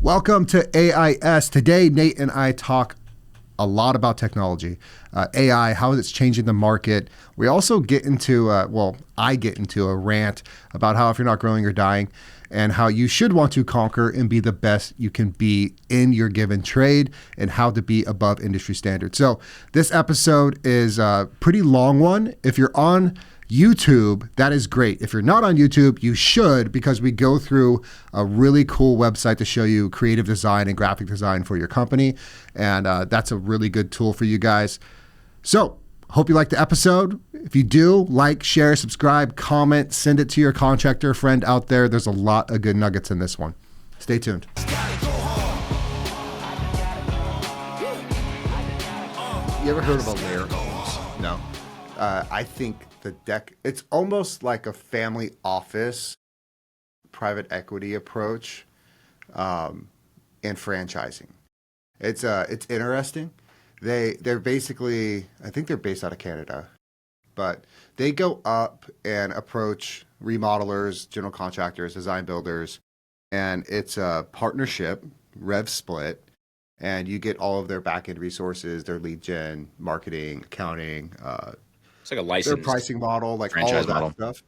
Welcome to AIS. Today, Nate and I talk a lot about technology, AI, how it's changing the market. We also get into, I get into a rant about how if you're not growing, you're dying, and how you should want to conquer and be the best you can be in your given trade and how to be above industry standards. So this episode is a pretty long one. If you're on YouTube, that is great. If you're not on YouTube, you should, because we go through a really cool website to show you creative design and graphic design for your company. And that's a really good tool for you guys. So hope you like the episode. If you do, like, share, subscribe, comment, send it to your contractor friend out there. There's a lot of good nuggets in this one. Stay tuned. You ever heard of a layer homes? No. I think the deck, it's almost like a family office, private equity approach, and franchising. It's interesting. They're basically, I think they're based out of Canada, but they go up and approach remodelers, general contractors, design builders, and it's a partnership, rev split, and you get all of their back-end resources, their lead gen, marketing, accounting, it's like a license, their pricing model, like all of that stuff.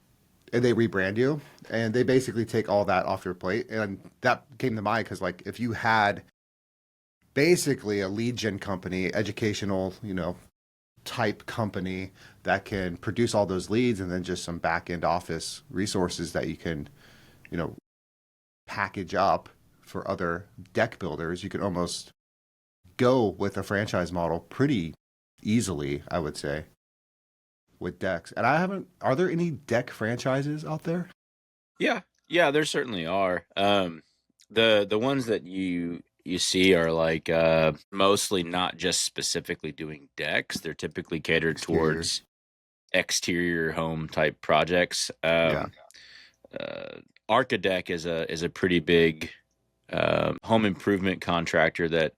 And they rebrand you, and they basically take all that off your plate. And that came to mind because, like, if you had basically a lead gen company, educational, type company that can produce all those leads, and then just some back end office resources that you can, package up for other deck builders, you can almost go with a franchise model pretty easily, I would say, with decks. And are there any deck franchises out there? Yeah, there certainly are. The ones that you see are like mostly not just specifically doing decks. They're typically catered towards exterior home type projects. Architect is a pretty big home improvement contractor that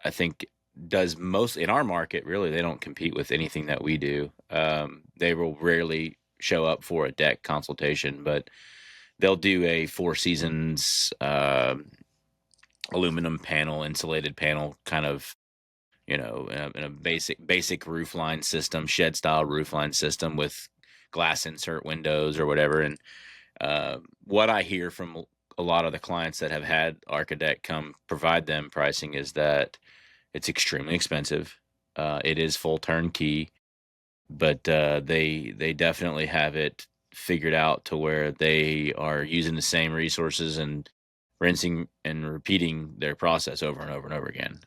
I think does most in our market. Really, they don't compete with anything that we do. They will rarely show up for a deck consultation, but they'll do a Four Seasons aluminum panel, insulated panel, kind of, in a basic roof line system, shed style roof line system with glass insert windows or whatever. And what I hear from a lot of the clients that have had Architect come provide them pricing is that it's extremely expensive. It is full turnkey, but they definitely have it figured out to where they are using the same resources and rinsing and repeating their process over and over and over again.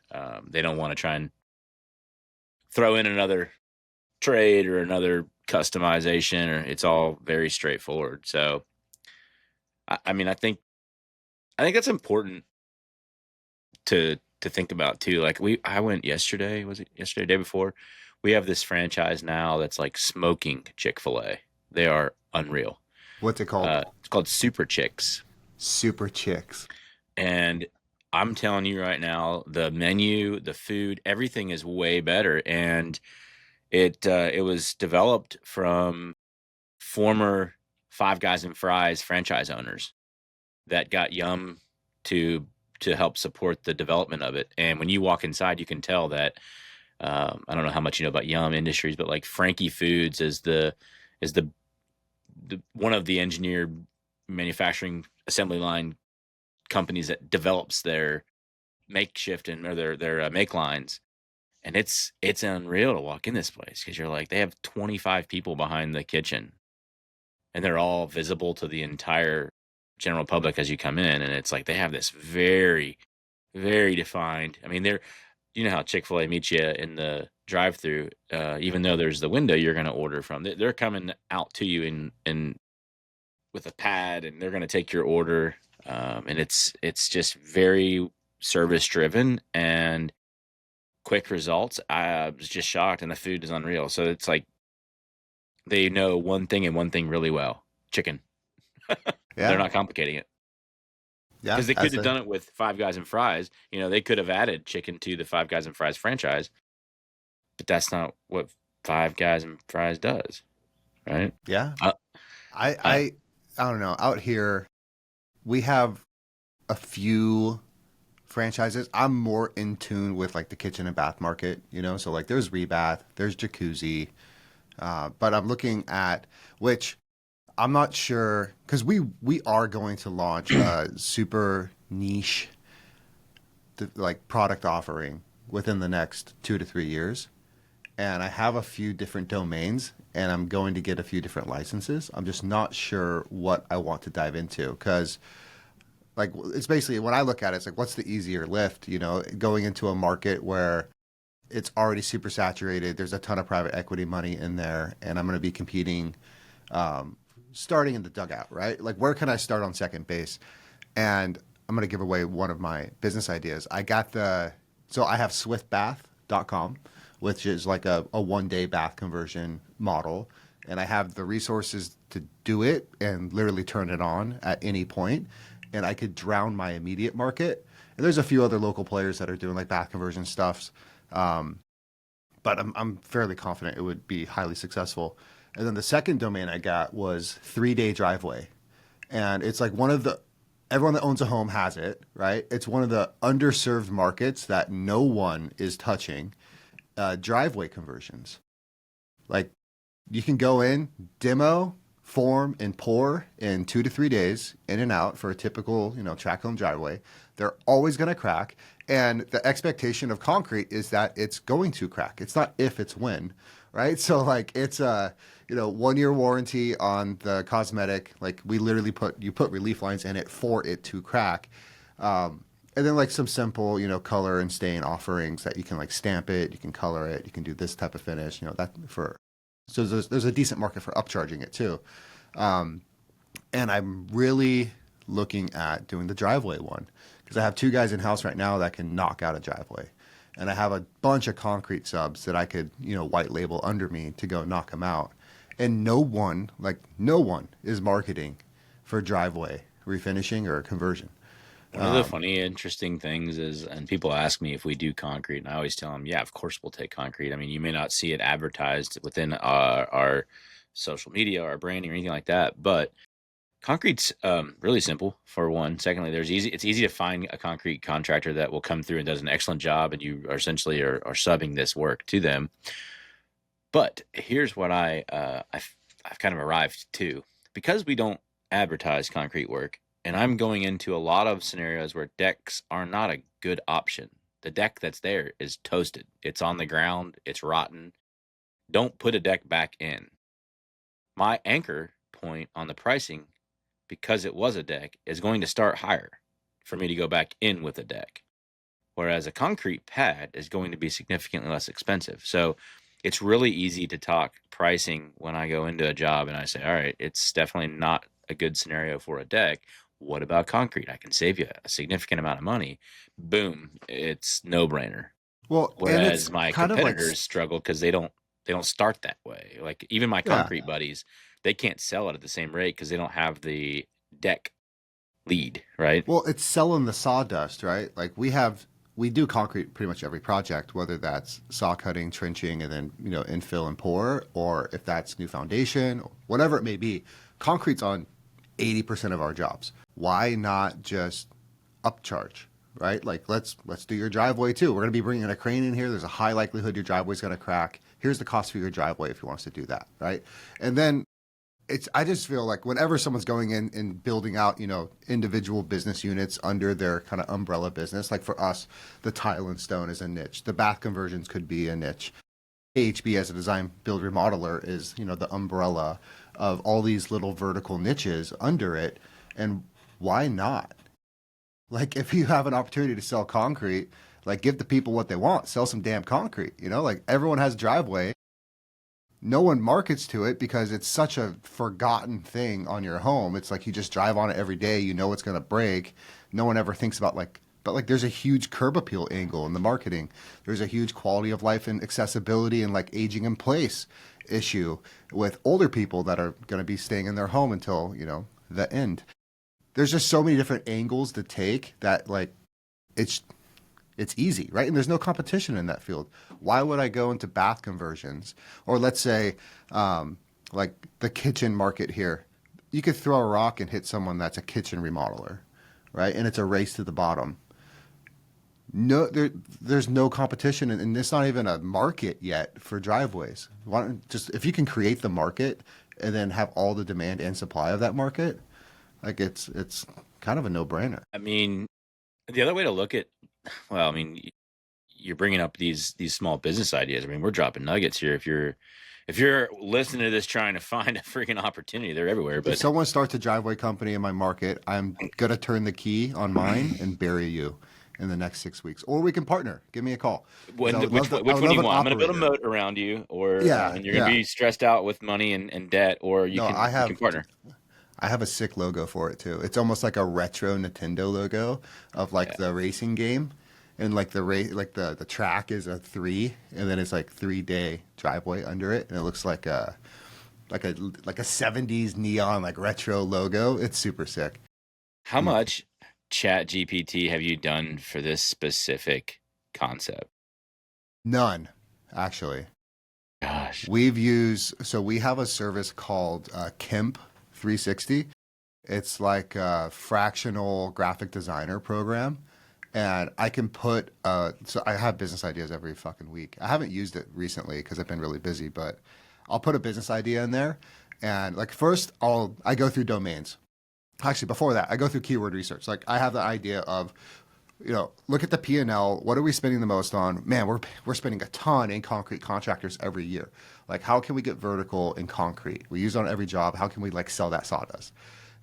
They don't want to try and throw in another trade or another customization, or it's all very straightforward. So, I mean, I think that's important to think about too. Like I went yesterday, was it yesterday, day before? We have this franchise now that's like smoking Chick-fil-A. They are unreal. What's it called? It's called Super Chicks. Super Chicks. And I'm telling you right now, the menu, the food, everything is way better. And it was developed from former Five Guys and Fries franchise owners that got Yum to help support the development of it. And when you walk inside, you can tell that I don't know how much you know about Yum Industries, but like Frankie Foods is the one of the engineered manufacturing assembly line companies that develops their makeshift or their make lines. And it's unreal to walk in this place because you're like, they have 25 people behind the kitchen and they're all visible to the entire general public as you come in. And it's like, they have this very, very defined. I mean, you know how Chick-fil-A meets you in the drive-through, even though there's the window you're going to order from, they're coming out to you in with a pad, and they're going to take your order. And it's just very service driven and quick results. I was just shocked, and the food is unreal. So it's like they know one thing and one thing really well: chicken. Yeah. They're not complicating it. Yeah, because they could have done it with Five Guys and Fries. They could have added chicken to the Five Guys and Fries franchise, but that's not what Five Guys and Fries does, right? Yeah. I don't know. Out here, we have a few franchises. I'm more in tune with like the kitchen and bath market, you know. So like there's Rebath, there's Jacuzzi, but I'm looking at which I'm not sure because we are going to launch a super niche like product offering within the next 2 to 3 years, and I have a few different domains, and I'm going to get a few different licenses. I'm just not sure what I want to dive into because like it's basically when I look at it, it's like what's the easier lift, you know, going into a market where it's already super saturated. There's a ton of private equity money in there, and I'm going to be competing, starting in the dugout, right? Like where can I start on second base? And I'm going to give away one of my business ideas. So I have swiftbath.com, which is like a 1 day bath conversion model. And I have the resources to do it and literally turn it on at any point. And I could drown my immediate market. And there's a few other local players that are doing like bath conversion stuffs. But I'm fairly confident it would be highly successful. And then the second domain I got was 3 Day Driveway. And it's like everyone that owns a home has it, right? It's one of the underserved markets that no one is touching, driveway conversions. Like you can go in, demo, form, and pour in 2 to 3 days, in and out for a typical, you know, track home driveway. They're always going to crack. And the expectation of concrete is that it's going to crack. It's not if, it's when, right? So like it's a, 1 year warranty on the cosmetic. Like we literally put relief lines in it for it to crack. And then like some simple, color and stain offerings that you can like stamp it, you can color it, you can do this type of finish, so there's a decent market for upcharging it too. And I'm really looking at doing the driveway one because I have 2 guys in house right now that can knock out a driveway. And I have a bunch of concrete subs that I could, white label under me to go knock them out. And no one is marketing for driveway refinishing or conversion. One of the funny, interesting things is, and people ask me if we do concrete, and I always tell them, yeah, of course we'll take concrete. I mean, you may not see it advertised within our social media, our branding, or anything like that, but concrete's really simple, for one. Secondly, it's easy to find a concrete contractor that will come through and does an excellent job, and you are essentially are subbing this work to them. But here's what I've kind of arrived to. Because we don't advertise concrete work, and I'm going into a lot of scenarios where decks are not a good option. The deck that's there is toasted. It's on the ground. It's rotten. Don't put a deck back in. My anchor point on the pricing, because it was a deck, is going to start higher for me to go back in with a deck. Whereas a concrete pad is going to be significantly less expensive. So it's really easy to talk pricing when I go into a job and I say, all right, it's definitely not a good scenario for a deck. What about concrete? I can save you a significant amount of money. Boom, it's no brainer. Well, and it's Whereas my kind of like, competitors struggle because they don't start that way. Like even my yeah. concrete buddies, they can't sell it at the same rate because they don't have the deck lead, right? Well, it's selling the sawdust, right? Like we do concrete pretty much every project, whether that's saw cutting, trenching, and then, infill and pour, or if that's new foundation, whatever it may be. Concrete's on 80% of our jobs. Why not just upcharge, right? Like let's do your driveway too. We're going to be bringing a crane in here. There's a high likelihood your driveway's going to crack. Here's the cost for your driveway if you want us to do that, right? And then I just feel like whenever someone's going in and building out, individual business units under their kind of umbrella business, like for us, the tile and stone is a niche. The bath conversions could be a niche. AHB as a design build remodeler is, the umbrella of all these little vertical niches under it. And why not? Like if you have an opportunity to sell concrete, like give the people what they want, sell some damn concrete, like everyone has a driveway. No one markets to it because it's such a forgotten thing on your home. It's like you just drive on it every day. You know it's going to break. No one ever thinks about but there's a huge curb appeal angle in the marketing. There's a huge quality of life and accessibility and like aging in place issue with older people that are going to be staying in their home until, the end. There's just so many different angles to take that like it's easy, right? And there's no competition in that field. Why would I go into bath conversions? Or let's say, like the kitchen market here. You could throw a rock and hit someone that's a kitchen remodeler, right? And it's a race to the bottom. No, there's no competition, and it's not even a market yet for driveways. Why don't just if you can create the market and then have all the demand and supply of that market, like it's kind of a no-brainer. I mean, the other way to look at, well, I mean, you're bringing up these small business ideas. I mean, we're dropping nuggets here. If you're listening to this trying to find a freaking opportunity, they're everywhere. If But someone starts a driveway company in my market, I'm gonna turn the key on mine and bury you in the next 6 weeks, or we can partner. Give me a call because I would love to. I which would one do love you an want? I'm going to build a operator. moat around you, or Yeah, and you're going to yeah. be stressed out with money and debt, or No, I we can have. partner. I have a sick logo for it too. It's almost like a retro Nintendo logo of like Yeah. the racing game, and like the track is a 3, and then it's like 3-day driveway under it, and it looks like a like a 70s neon like retro logo. It's super sick. How Mm. much Chat GPT have you done for this specific concept? None, actually. Gosh. We have a service called KIMP 360. It's like a fractional graphic designer program. And I can put, so I have business ideas every fucking week. I haven't used it recently because I've been really busy, but I'll put a business idea in there. And like first, I go through domains. Actually, before that, I go through keyword research. Like I have the idea of, look at the P&L. What are we spending the most on? Man, we're spending a ton in concrete contractors every year. Like, how can we get vertical in concrete? We use it on every job. How can we like sell that sawdust?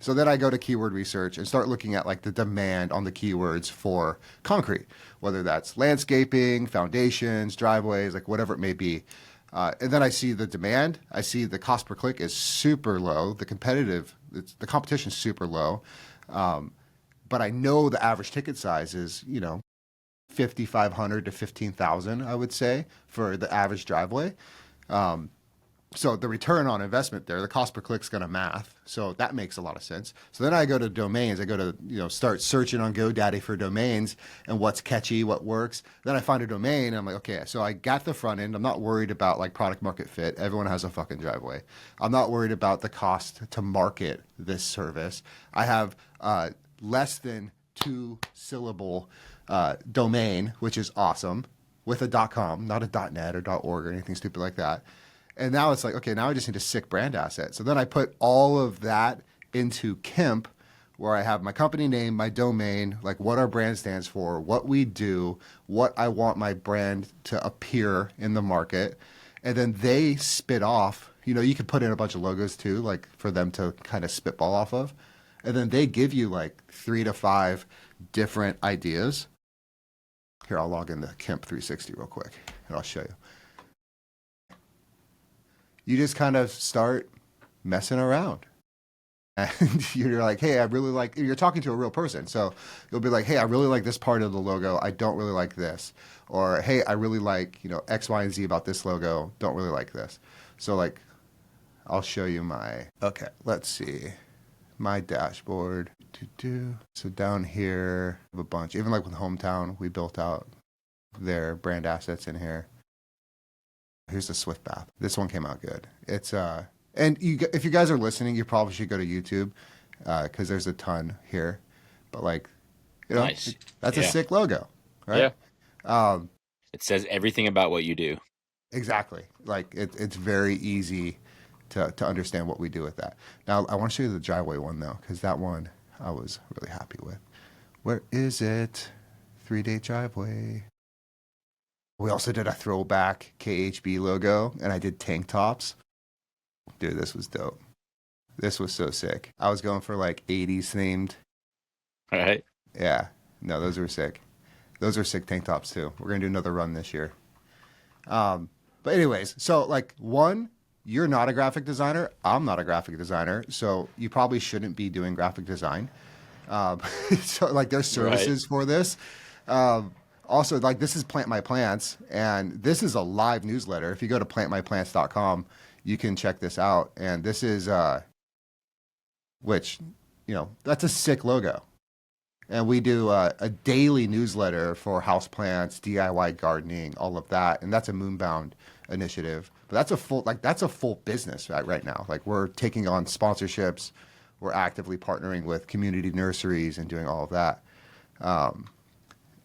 So then I go to keyword research and start looking at like the demand on the keywords for concrete, whether that's landscaping, foundations, driveways, like whatever it may be. And then I see the demand. I see the cost per click is super low. The competition is super low. But I know the average ticket size is, 5,500 to 15,000, I would say, for the average driveway. So the return on investment there, the cost per click is going to math. So that makes a lot of sense. So then I go to domains. I go to, start searching on GoDaddy for domains and what's catchy, what works. Then I find a domain and I'm like, okay, so I got the front end. I'm not worried about like product market fit. Everyone has a fucking driveway. I'm not worried about the cost to market this service. I have less than 2-syllable domain, which is awesome, with a .com, not a .net or .org or anything stupid like that. And now it's like, okay, now I just need a sick brand asset. So then I put all of that into KIMP, where I have my company name, my domain, like what our brand stands for, what we do, what I want my brand to appear in the market. And then they spit off, you can put in a bunch of logos too, like for them to kind of spitball off of. And then they give you like 3 to 5 different ideas. Here, I'll log into KIMP 360 real quick and I'll show you. You just kind of start messing around. And you're like, hey, I really like, you're talking to a real person. So you'll be like, hey, I really like this part of the logo. I don't really like this. Or, hey, I really like, X, Y, and Z about this logo. Don't really like this. So like, I'll show you okay, let's see. My dashboard. So down here, I have a bunch. Even like with Hometown, we built out their brand assets in here. Here's the Swift Bath. This one came out good. It's and if you guys are listening, you probably should go to YouTube because there's a ton here. But like, Nice. that's a Yeah. sick logo, right? Yeah. It says everything about what you do. Exactly. Like it's very easy to understand what we do with that. Now I want to show you the driveway one though, because that one I was really happy with. Where is it? 3-day driveway. We also did a throwback KHB logo, and I did tank tops. Dude, this was dope. This was so sick. I was going for like 80s themed. All right. Yeah. No, those were sick. Those are sick tank tops too. We're going to do another run this year. But anyways, so like one, you're not a graphic designer. I'm not a graphic designer. So you probably shouldn't be doing graphic design. So like there's services for this. Also, like this is Plant My Plants, and this is a live newsletter. If you go to plantmyplants.com, you can check this out. And this is, that's a sick logo. And we do a daily newsletter for houseplants, DIY gardening, all of that. And that's a Moonbound initiative. But that's a full business right now. Like we're taking on sponsorships. We're actively partnering with community nurseries and doing all of that.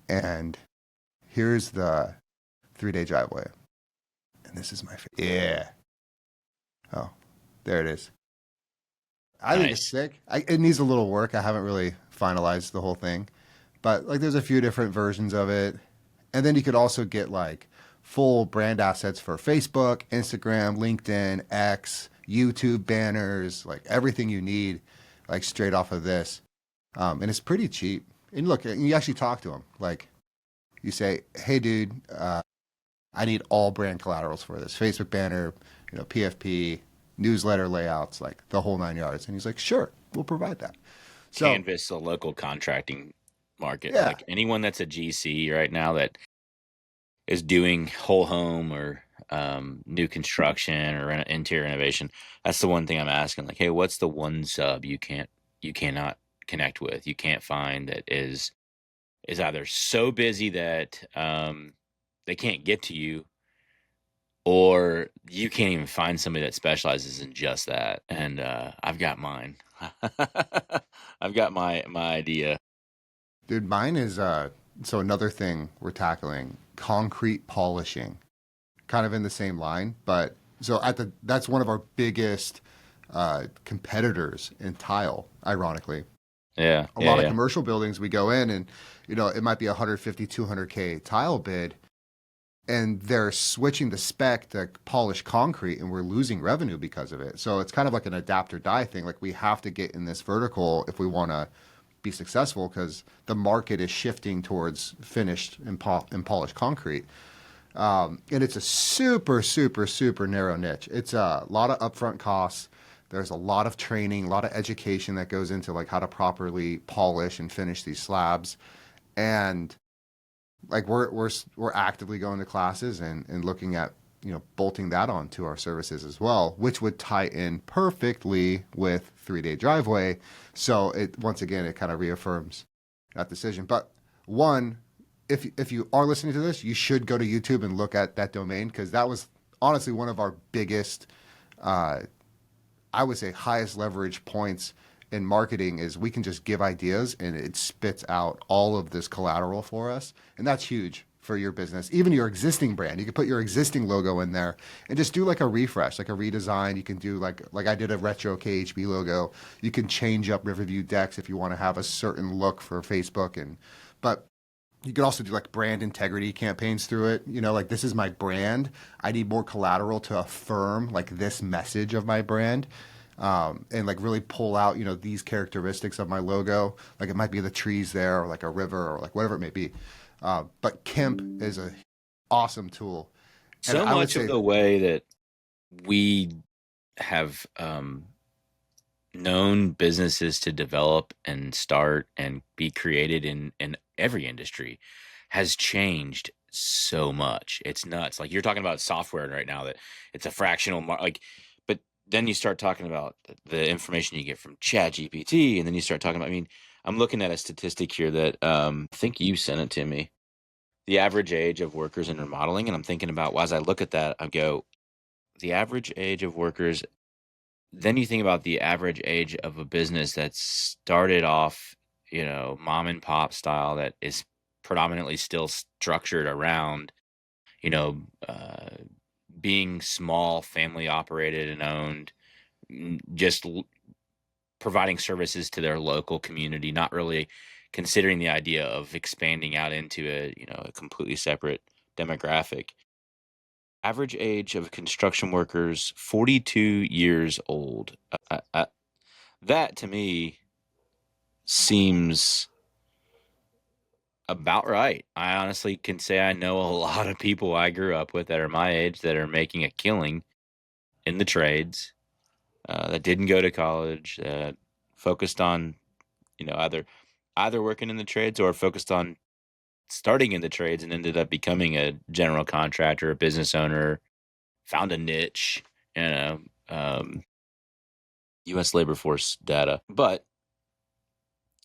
And Here's the 3-day driveway. And this is my favorite. Yeah. Oh, there it is. I think it's Nice. sick. It needs a little work. I haven't really finalized the whole thing, but like there's a few different versions of it. And then you could also get like full brand assets for Facebook, Instagram, LinkedIn, X, YouTube banners, like everything you need, like straight off of this. And it's pretty cheap. And look, you actually talk to them. Like you say, hey, dude, I need all brand collaterals for this Facebook banner, PFP, newsletter layouts, like the whole 9 yards. And he's like, sure, we'll provide that. So, Canvas the local contracting market. yeah, Like anyone that's a GC right now that is doing whole home or new construction or interior renovation, that's the one thing I'm asking. Like, hey, what's the one sub you cannot connect with, you can't find, that is either so busy that they can't get to you, or you can't even find somebody that specializes in just that. And I've got mine. I've got my idea. dude, mine is so another thing we're tackling, concrete polishing, kind of in the same line, but so that's one of our biggest competitors in tile, ironically. Yeah, A yeah, lot of yeah. commercial buildings we go in and it might be 150 200K tile bid, and they're switching the spec to polish concrete, and we're losing revenue because of it. So it's kind of like an adapt or die thing. Like we have to get in this vertical if we want to be successful, because the market is shifting towards finished and polished concrete. And it's a super, super, super narrow niche. It's a lot of upfront costs. There's a lot of training, a lot of education that goes into like how to properly polish and finish these slabs. And like we're actively going to classes and looking at bolting that onto our services as well, which would tie in perfectly with 3-day driveway. So it once again it kind of reaffirms that decision. But one, if you are listening to this, you should go to YouTube and look at that domain, because that was honestly one of our biggest, I would say, highest leverage points in marketing. Is we can just give ideas and it spits out all of this collateral for us, and that's huge for your business, even your existing brand. You can put your existing logo in there and just do like a refresh, like a redesign. You can do like I did a retro KHB logo. You can change up Riverview decks if you want to have a certain look for Facebook, but you could also do like brand integrity campaigns through it. Like this is my brand. I need more collateral to affirm like this message of my brand. And like really pull out, these characteristics of my logo. Like it might be the trees there, or like a river, or like whatever it may be. But Kemp is a awesome tool. And So I would much of say, the way that we have known businesses to develop and start and be created in every industry has changed so much. It's nuts. Like you're talking about software right now, that it's a fractional like, but then you start talking about the information you get from Chat GPT, and then you start talking about, I mean, I'm looking at a statistic here that I think you sent it to me, the average age of workers in remodeling. And I'm thinking about, well, as I look at that, I go, the average age of workers. Then you think about the average age of a business that started off, mom and pop style, that is predominantly still structured around, you know, uh, being small, family operated and owned, just providing services to their local community, not really considering the idea of expanding out into a completely separate demographic. Average age of construction workers, 42 years old. That to me seems about right. I honestly can say I know a lot of people I grew up with that are my age that are making a killing in the trades, that didn't go to college, that focused on, either working in the trades or focused on starting in the trades and ended up becoming a general contractor, a business owner, found a niche, you know, um, U.S. labor force data. But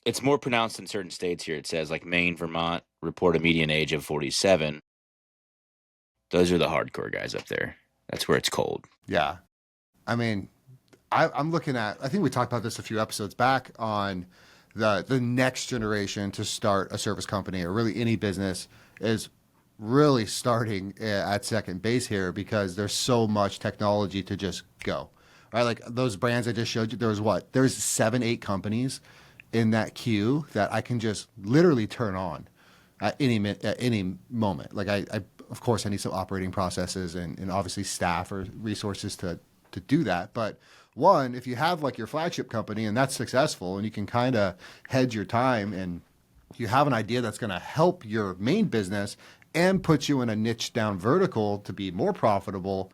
it's more pronounced in certain states here. It says like Maine, Vermont report a median age of 47. Those are the hardcore guys up there. That's where it's cold. yeah. I mean, I'm looking at, I think we talked about this a few episodes back on the next generation to start a service company or really any business is really starting at second base here because there's so much technology to just go. Right? Like those brands I just showed you, there was what? There's 7, 8 companies in that queue that I can just literally turn on at any moment. Like I of course I need some operating processes and obviously staff or resources to do that. But one, if you have like your flagship company and that's successful and you can kind of hedge your time and you have an idea that's going to help your main business and put you in a niche down vertical to be more profitable,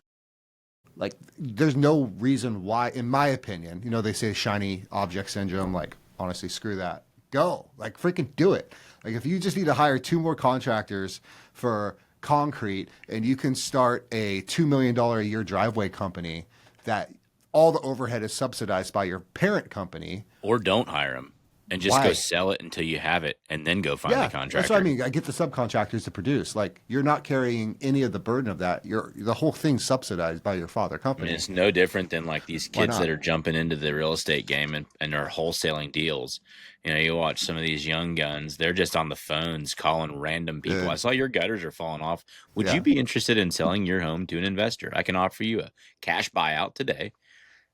like there's no reason why, in my opinion, they say shiny object syndrome. Like, honestly, screw that. Go. Like, freaking do it. Like, if you just need to hire 2 more contractors for concrete and you can start a $2 million a year driveway company that all the overhead is subsidized by your parent company, Or don't hire them and just go why? sell it until you have it and then go find the Yeah, that's what I contractor. mean. I get the subcontractors to produce. Like you're not carrying any of the burden of that. You're the whole thing's subsidized by your father I mean, company. it's no different than like these Why kids that not? are jumping into the real estate game and are wholesaling deals. You watch some of these young guns, they're just on the phones calling random people. I Dude. saw your gutters are falling off. Would you Yeah. be interested in selling your home to an investor? I can offer you a cash buyout today,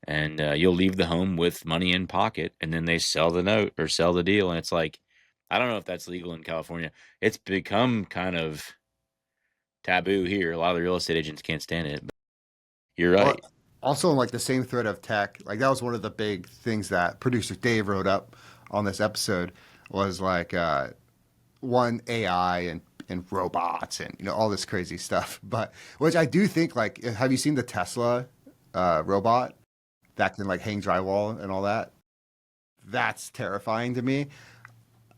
and you'll leave the home with money in pocket, and then they sell the note or sell the deal. And it's like, I don't know if that's legal in California. It's become kind of taboo here. A lot of the real estate agents can't stand it. But you're Well, right. also in like the same thread of tech, like that was one of the big things that producer Dave wrote up on this episode was like one AI and robots and all this crazy stuff. But which I do think like have you seen the Tesla robot that can like hang drywall and all that? That's terrifying to me.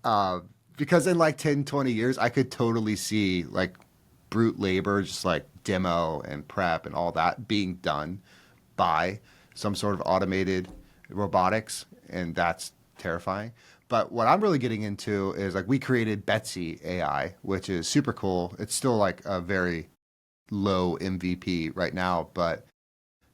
Uh, because in like 10, 20 years, I could totally see like brute labor, just like demo and prep and all that being done by some sort of automated robotics. And that's terrifying. But what I'm really getting into is like we created Betsy AI, which is super cool. It's still like a very low MVP right now, but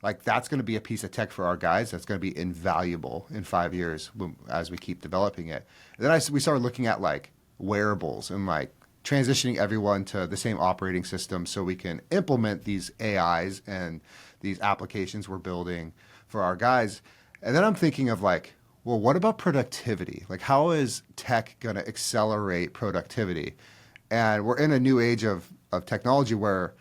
like that's going to be a piece of tech for our guys that's going to be invaluable in 5 years as we keep developing it. And then we started looking at like wearables and like transitioning everyone to the same operating system so we can implement these AIs and these applications we're building for our guys. And then I'm thinking of like, well, what about productivity? Like, how is tech going to accelerate productivity? And we're in a new age of technology where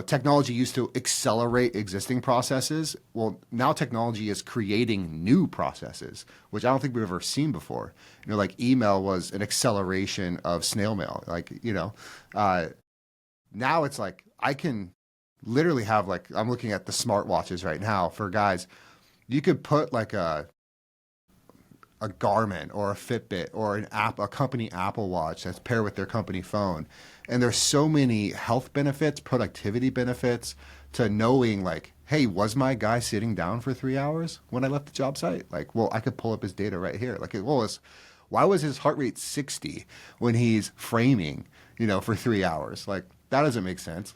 technology used to accelerate existing processes. Well, now technology is creating new processes, which I don't think we've ever seen before. Like email was an acceleration of snail mail. Like, uh, now it's like I can literally have like I'm looking at the smartwatches right now for guys. You could put like a Garmin or a Fitbit or an app, a company Apple Watch that's paired with their company phone. And there's so many health benefits, productivity benefits to knowing like, hey, was my guy sitting down for 3 hours when I left the job site? Like, well, I could pull up his data right here. Like, why was his heart rate 60 when he's framing, for 3 hours? Like, that doesn't make sense.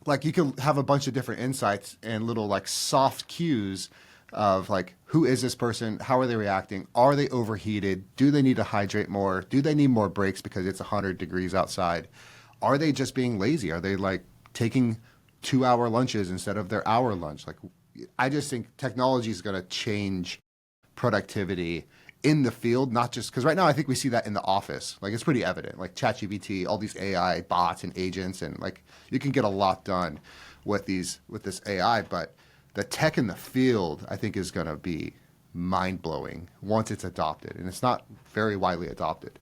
Like you can have a bunch of different insights and little like soft cues of like who is this person, how are they reacting, are they overheated, do they need to hydrate more, do they need more breaks because it's 100 degrees outside, are they just being lazy, are they like taking 2 hour lunches instead of their hour lunch? Like I just think technology is going to change productivity in the field, not just because right now I think we see that in the office. Like it's pretty evident, like ChatGPT, all these AI bots and agents, and like you can get a lot done with this AI. But the tech in the field, I think, is going to be mind blowing once it's adopted, and it's not very widely adopted.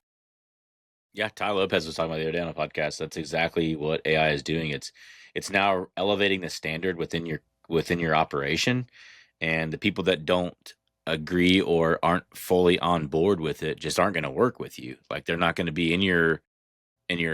Yeah, Ty Lopez was talking about the other day on a podcast. That's exactly what AI is doing. It's now elevating the standard within your operation, and the people that don't agree or aren't fully on board with it just aren't going to work with you. Like they're not going to be in your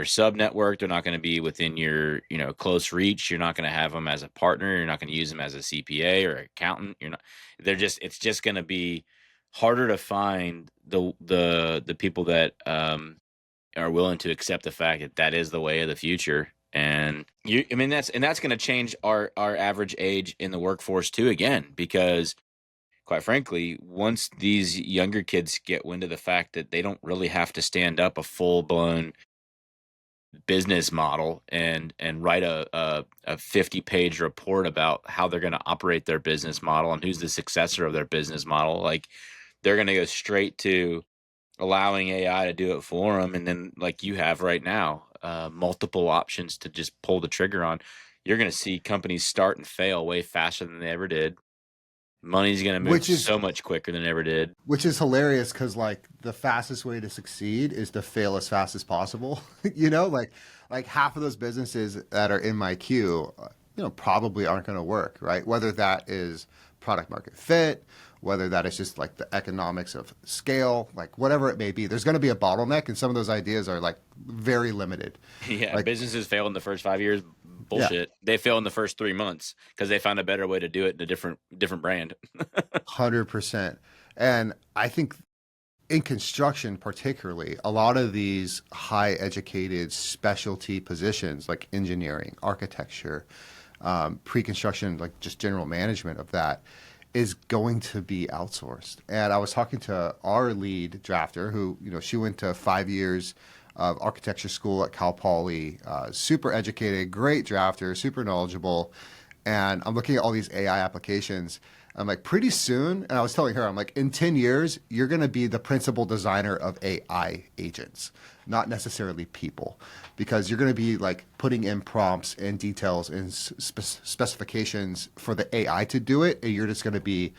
sub network. They're not going to be within your close reach. You're not going to have them as a partner. You're not going to use them as a CPA or accountant. You're not. It's just going to be harder to find the people that are willing to accept the fact that that is the way of the future. And I mean, that's going to change our average age in the workforce too, again, because quite frankly, once these younger kids get wind of the fact that they don't really have to stand up a full blown business model and write a 50-page report about how they're going to operate their business model and who's the successor of their business model. Like they're going to go straight to allowing AI to do it for them. And then like you have right now, multiple options to just pull the trigger on. You're going to see companies start and fail way faster than they ever did. Money's going to move which is so much quicker than it ever did. which is hilarious because like the fastest way to succeed is to fail as fast as possible. Like half of those businesses that are in my queue, probably aren't going to work, right? Whether that is product market fit, whether that is just like the economics of scale, like whatever it may be, there's going to be a bottleneck, and some of those ideas are like very limited. Yeah, Like, businesses fail in the first 5 years. yeah, Bullshit. They fail in the first 3 months because they found a better way to do it in a different brand. 100%. And I think in construction, particularly, a lot of these high educated specialty positions like engineering, architecture, pre construction, like just general management of that, is going to be outsourced. And I was talking to our lead drafter who, she went to 5 years of architecture school at Cal Poly, super educated, great drafter, super knowledgeable. And I'm looking at all these AI applications. I'm like, pretty soon, and I was telling her, I'm like, in 10 years, you're going to be the principal designer of AI agents, not necessarily people, because you're going to be like putting in prompts and details and specifications for the AI to do it, and you're just going to be,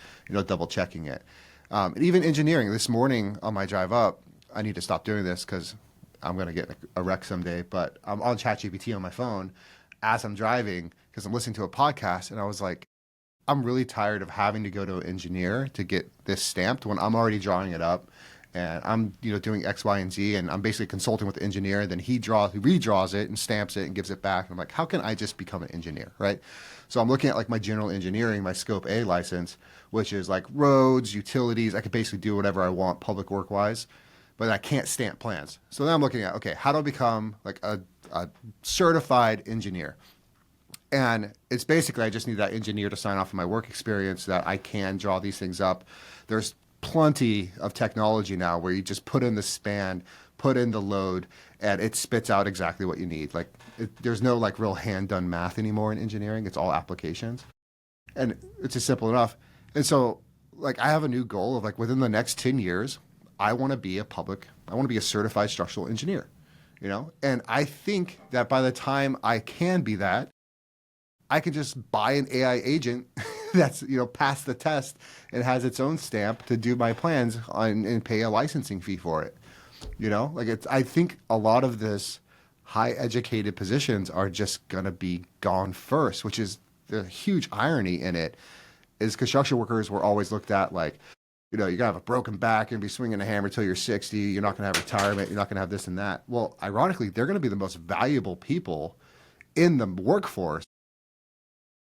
double checking it. And even engineering, this morning on my drive up, I need to stop doing this because I'm going to get a wreck someday, but I'm on ChatGPT on my phone as I'm driving because I'm listening to a podcast, and I was like, I'm really tired of having to go to an engineer to get this stamped when I'm already drawing it up, and I'm doing X, Y, and Z, and I'm basically consulting with the engineer. Then he redraws it and stamps it and gives it back. And I'm like, how can I just become an engineer, right? So I'm looking at like my general engineering, my Scope A license, which is like roads, utilities. I could basically do whatever I want public work wise, but I can't stamp plans. So then I'm looking at, okay, how do I become like a certified engineer? And it's basically, I just need that engineer to sign off on my work experience that I can draw these things up. There's plenty of technology now where you just put in the span, put in the load, and it spits out exactly what you need. Like there's no like real hand done math anymore in engineering. It's all applications. And it's just simple enough. And so like I have a new goal of like within the next 10 years, I want to be a certified structural engineer, And I think that by the time I can be that, I can just buy an AI agent that's passed the test and has its own stamp to do my plans and pay a licensing fee for it. Like it's. I think a lot of this high educated positions are just gonna be gone first, which is the huge irony in it. Is construction workers were always looked at like, you're gonna have a broken back and be swinging a hammer till you're 60. You're not gonna have retirement. You're not gonna have this and that. Well, ironically, they're gonna be the most valuable people in the workforce.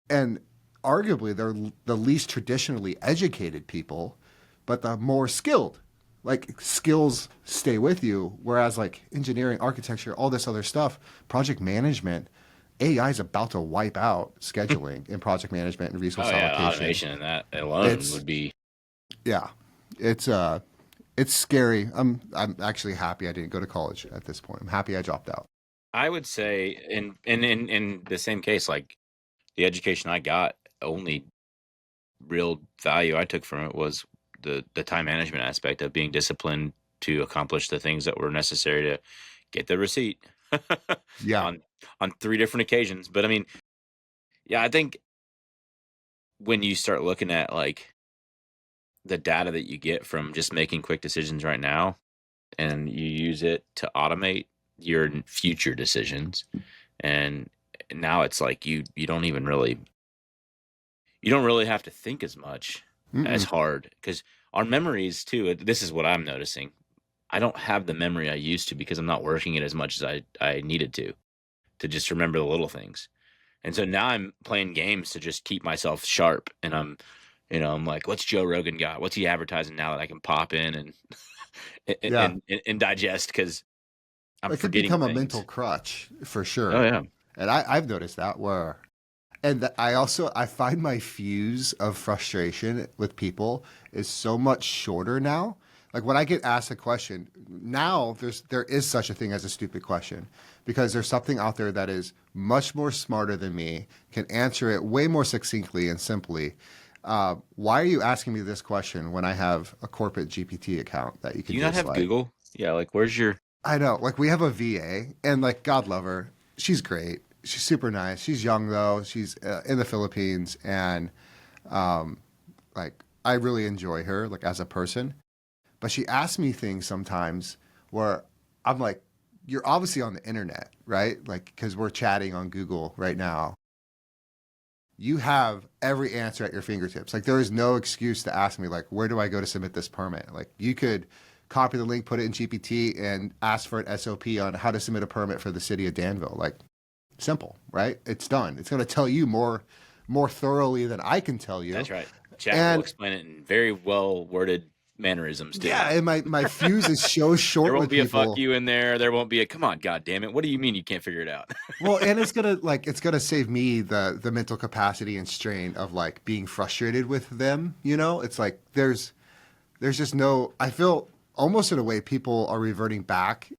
And arguably, they're the least traditionally educated people, but the more skilled. Like skills stay with you, whereas like engineering, architecture, all this other stuff, project management, AI is about to wipe out scheduling and project management and resource Oh yeah, allocation. automation and that alone It's would be. yeah, it's scary. I'm actually happy I didn't go to college at this point. I'm happy I dropped out. I would say in the same case, like the education I got, only real value I took from it was the time management aspect of being disciplined to accomplish the things that were necessary to get the receipt Yeah. on on 3 different occasions. But I mean, yeah, I think when you start looking at like the data that you get from just making quick decisions right now and you use it to automate your future decisions, and now it's like you don't even really you don't really have to think as much as Mm-mm. hard because our memories too, this is what I'm noticing. I don't have the memory I used to because I'm not working it as much as I needed to just remember the little things. And so now I'm playing games to just keep myself sharp. And I'm like, what's Joe Rogan got? What's he advertising now that I can pop in and Yeah. and digest because I'm It could forgetting become a mental things. crutch for Oh sure. yeah. And I've noticed that where, I find my fuse of frustration with people is so much shorter now Like when I get asked a question, now there is such a thing as a stupid question because there's something out there that is much more smarter than me, can answer it way more succinctly and simply. Why are you asking me this question when I have a corporate GPT account that you Do can you not just have like, Google? Yeah, like where's your I know, like we have a VA and like God love her. She's great. She's super nice. She's young though. She's in the Philippines and like I really enjoy her like as a person. But she asks me things sometimes where I'm like, you're obviously on the internet, right? Like, because we're chatting on Google right now. You have every answer at your fingertips. Like, there is no excuse to ask me, like, where do I go to submit this permit? Like, you could copy the link, put it in GPT, and ask for an SOP on how to submit a permit for the city of Danville. Like, simple, right? It's done. It's going to tell you more thoroughly than I can tell you. That's right. Chat will And explain it in very well worded mannerisms too. yeah, and my fuse is so There short won't with be a fuck people. you in there. There won't be a come on, god damn it. What do you mean you can't figure it out? Well, and it's gonna save me the mental capacity and strain of like being frustrated with them. You know, it's like there's just no. I feel almost in a way people are reverting back,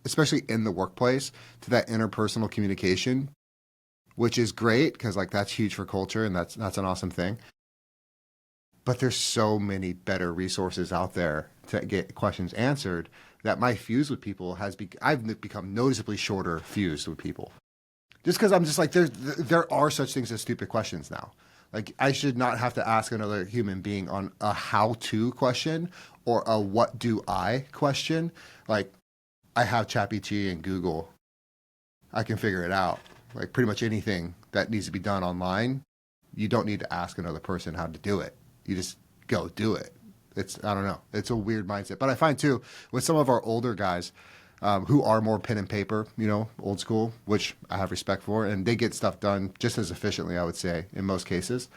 especially in the workplace, to that interpersonal communication, which is great because like that's huge for culture and that's an awesome thing. But there's so many better resources out there to get questions answered that my fuse with people I've become noticeably shorter fused with people. Just because I'm just like there are such things as stupid questions now. Like I should not have to ask another human being on a how-to question or a what do I question. Like I have ChatGPT and Google. I can figure it out. Like pretty much anything that needs to be done online, you don't need to ask another person how to do it. You just go do it. I don't know. It's a weird mindset. But I find too, with some of our older guys who are more pen and paper, you know, old school, which I have respect for, and they get stuff done just as efficiently, I would say, in most cases,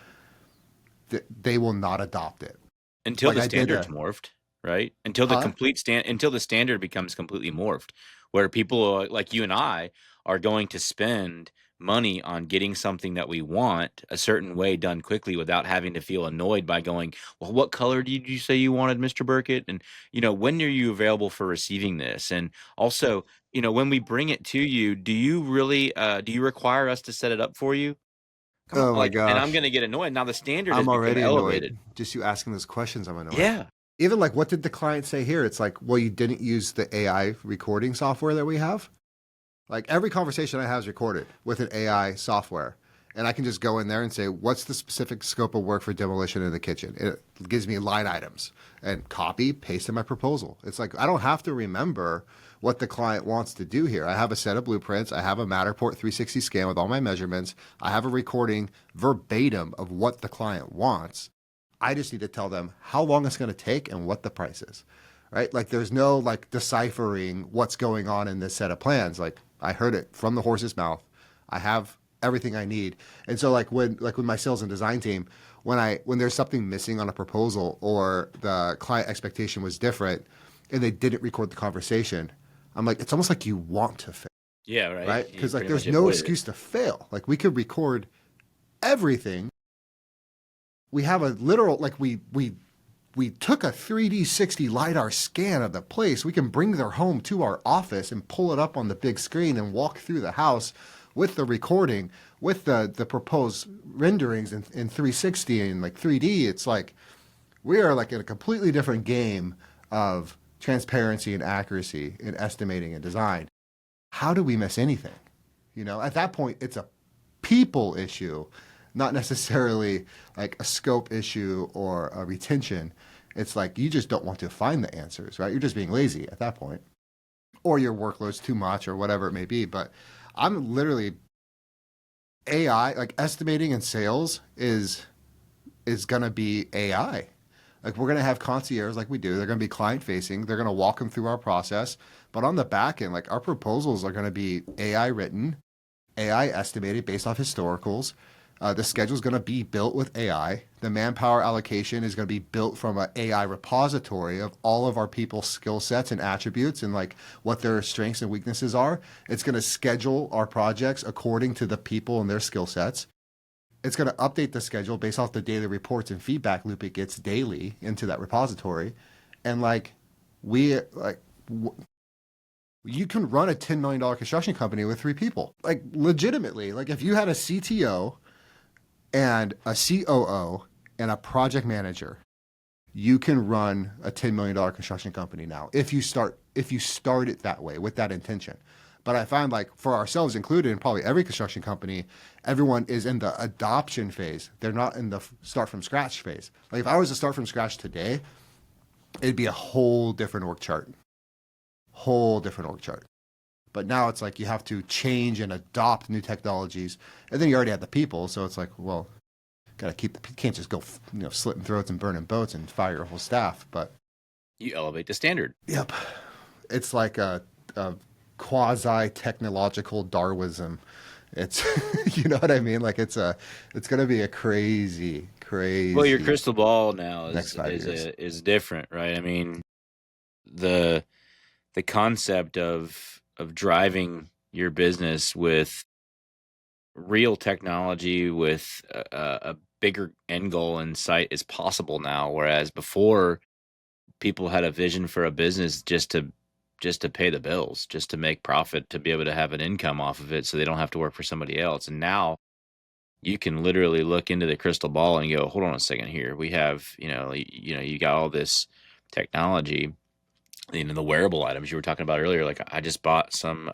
they will not adopt it. Until Like the I did standard's morphed, right? Until the huh? complete until the standard becomes completely morphed, where people like you and I are going to spend money on getting something that we want a certain way done quickly without having to feel annoyed by going, well, what color did you say you wanted, Mr. Burkett? And when are you available for receiving this? And also, when we bring it to you, do you really do you require us to set it up for you? Come on, Oh my and I'm gosh. gonna get annoyed. Now the standard has I'm become already elevated. annoyed. Just you asking those questions, I'm annoyed. Yeah. Even like, what did the client say here? It's like, well, you didn't use the AI recording software that we have. Like every conversation I have is recorded with an AI software. And I can just go in there and say, what's the specific scope of work for demolition in the kitchen? It gives me line items and copy, paste in my proposal. It's like, I don't have to remember what the client wants to do here. I have a set of blueprints. I have a Matterport 360 scan with all my measurements. I have a recording verbatim of what the client wants. I just need to tell them how long it's going to take and what the price is, right? Like there's no like deciphering what's going on in this set of plans. Like I heard it from the horse's mouth. I have everything I need. And so like with my sales and design team, when there's something missing on a proposal or the client expectation was different and they didn't record the conversation, I'm like, it's almost like you want to fail, Yeah, right. right? You Because like pretty much there's no avoided it. excuse to fail. Like we could record everything. We have a literal like we took a 3D 60 LiDAR scan of the place. We can bring their home to our office and pull it up on the big screen and walk through the house with the recording, with the proposed renderings in 360 and like 3D. It's like we are like in a completely different game of transparency and accuracy in estimating and design. How do we miss anything? At that point, it's a people issue, not necessarily like a scope issue or a retention. It's like you just don't want to find the answers, right? You're just being lazy at that point, or your workload's too much, or whatever it may be. But I'm literally AI, like estimating and sales is gonna be AI. Like we're gonna have concierge like we do. They're gonna be client facing. They're gonna walk them through our process. But on the back end, like our proposals are gonna be AI written, AI estimated based off historicals. The schedule is going to be built with AI. The manpower allocation is going to be built from an AI repository of all of our people's skill sets and attributes and like what their strengths and weaknesses are. It's going to schedule our projects according to the people and their skill sets. It's going to update the schedule based off the daily reports and feedback loop it gets daily into that repository. And like we like you can run a $10 million construction company with 3 people. Like legitimately, like if you had a CTO and a COO and a project manager, you can run a $10 million construction company now if you start it that way with that intention. But I find like for ourselves included in probably every construction company, everyone is in the adoption phase. They're not in the start from scratch phase. Like if I was to start from scratch today, it'd be a whole different org chart. But now it's like you have to change and adopt new technologies, and then you already have the people. So it's like, well, gotta you can't just go, slitting throats and burning boats and fire your whole staff. But you elevate the standard. Yep, it's like a quasi technological Darwinism. It's you know what I mean? Like it's gonna be a crazy. Well, your crystal ball now is different, right? I mean, the concept of driving your business with real technology with a bigger end goal in sight is possible now, whereas before people had a vision for a business just to pay the bills, just to make profit, to be able to have an income off of it so they don't have to work for somebody else. And now you can literally look into the crystal ball and go, hold on a second here. We have, you got all this technology, the wearable items you were talking about earlier. Like I just bought some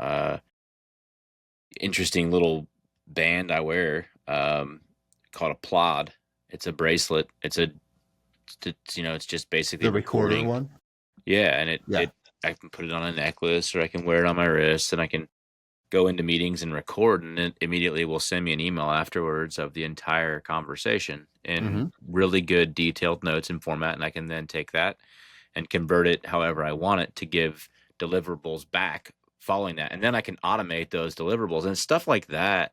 interesting little band I wear called a plod. It's a bracelet. It's just basically the recorder one. Yeah, and it I can put it on a necklace or I can wear it on my wrist and I can go into meetings and record, and it immediately will send me an email afterwards of the entire conversation in really good detailed notes and format, and I can then take that and convert it however I want it to give deliverables back following that. And then I can automate those deliverables and stuff like that.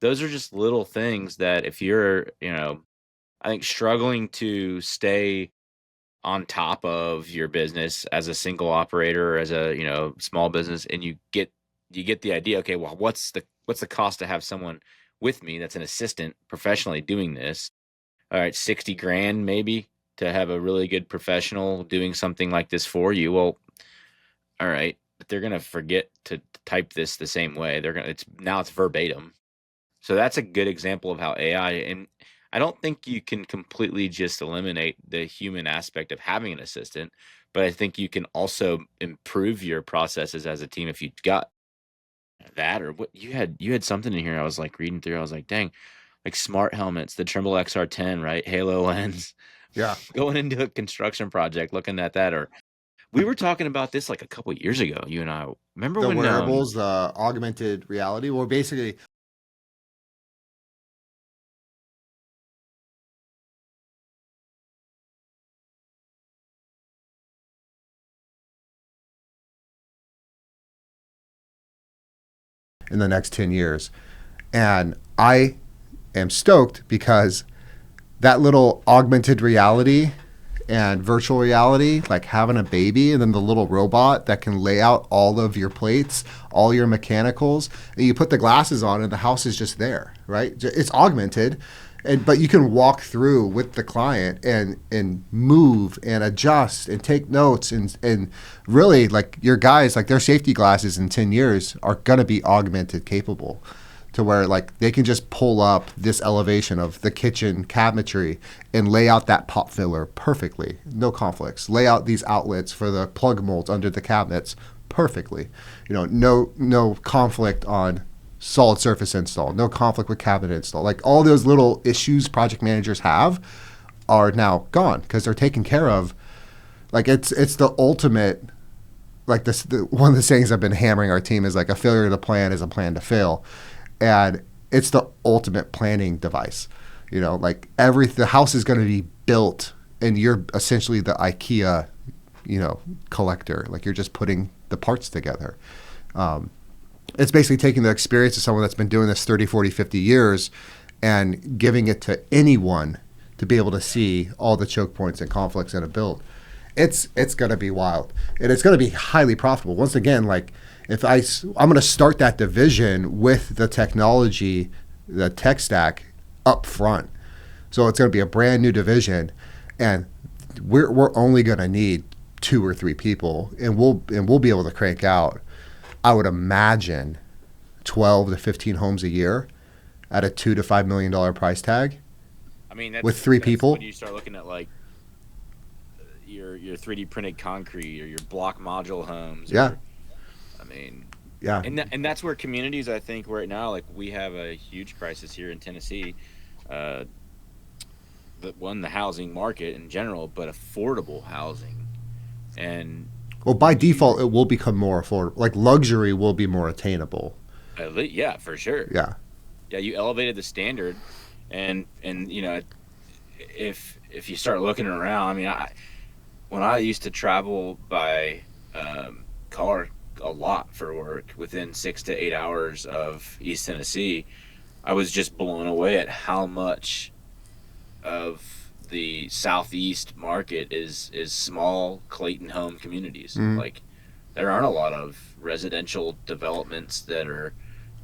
Those are just little things that if you're, I think struggling to stay on top of your business as a single operator or as a, small business, and you get the idea, okay, well, what's the cost to have someone with me that's an assistant professionally doing this? All right, 60 grand maybe to have a really good professional doing something like this for you. Well, all right, but they're going to forget to type this the same way. It's verbatim. So that's a good example of how AI, and I don't think you can completely just eliminate the human aspect of having an assistant, but I think you can also improve your processes as a team if you've got that. Or what you had something in here I was like reading through, I was like, dang, like smart helmets, the Trimble XR10, right? Halo lens. Yeah. Going into a construction project, looking at that. Or we were talking about this like a couple of years ago, you and I. Remember the when wearables, augmented reality, well, basically in the next 10 years. And I am stoked because that little augmented reality and virtual reality, like having a baby and then the little robot that can lay out all of your plates, all your mechanicals, and you put the glasses on and the house is just there, right? It's augmented. But you can walk through with the client and move and adjust and take notes and really like your guys, like their safety glasses in 10 years are going to be augmented capable to where like they can just pull up this elevation of the kitchen cabinetry and lay out that pop filler perfectly, no conflicts. Lay out these outlets for the plug molds under the cabinets perfectly. No conflict on solid surface install, no conflict with cabinet install. Like all those little issues project managers have are now gone because they're taken care of. Like it's the ultimate, like one of the sayings I've been hammering our team is like a failure to plan is a plan to fail. And it's the ultimate planning device. Like the house is going to be built and you're essentially the IKEA, collector. Like you're just putting the parts together. It's basically taking the experience of someone that's been doing this 30, 40, 50 years and giving it to anyone to be able to see all the choke points and conflicts in a build. It's going to be wild. And it's going to be highly profitable. Once again, like if I'm going to start that division with the technology, the tech stack up front. So it's going to be a brand new division. And we're only going to need 2 or 3 people, and we'll be able to crank out, I would imagine, 12 to 15 homes a year at a $2 to $5 million price tag. I mean, with 3 people. when you start looking at like your 3D printed concrete or your block module homes. Yeah. Or, I mean, yeah. And that's where communities, I think, right now, like we have a huge crisis here in Tennessee. The housing market in general, but affordable housing. And well, by default, it will become more affordable. Like luxury will be more attainable. Yeah, for sure. Yeah. Yeah, you elevated the standard, and you know, if you start looking around, I mean, when I used to travel by car a lot for work within 6 to 8 hours of East Tennessee, I was just blown away at how much of the southeast market is small Clayton home communities. Like there aren't a lot of residential developments that are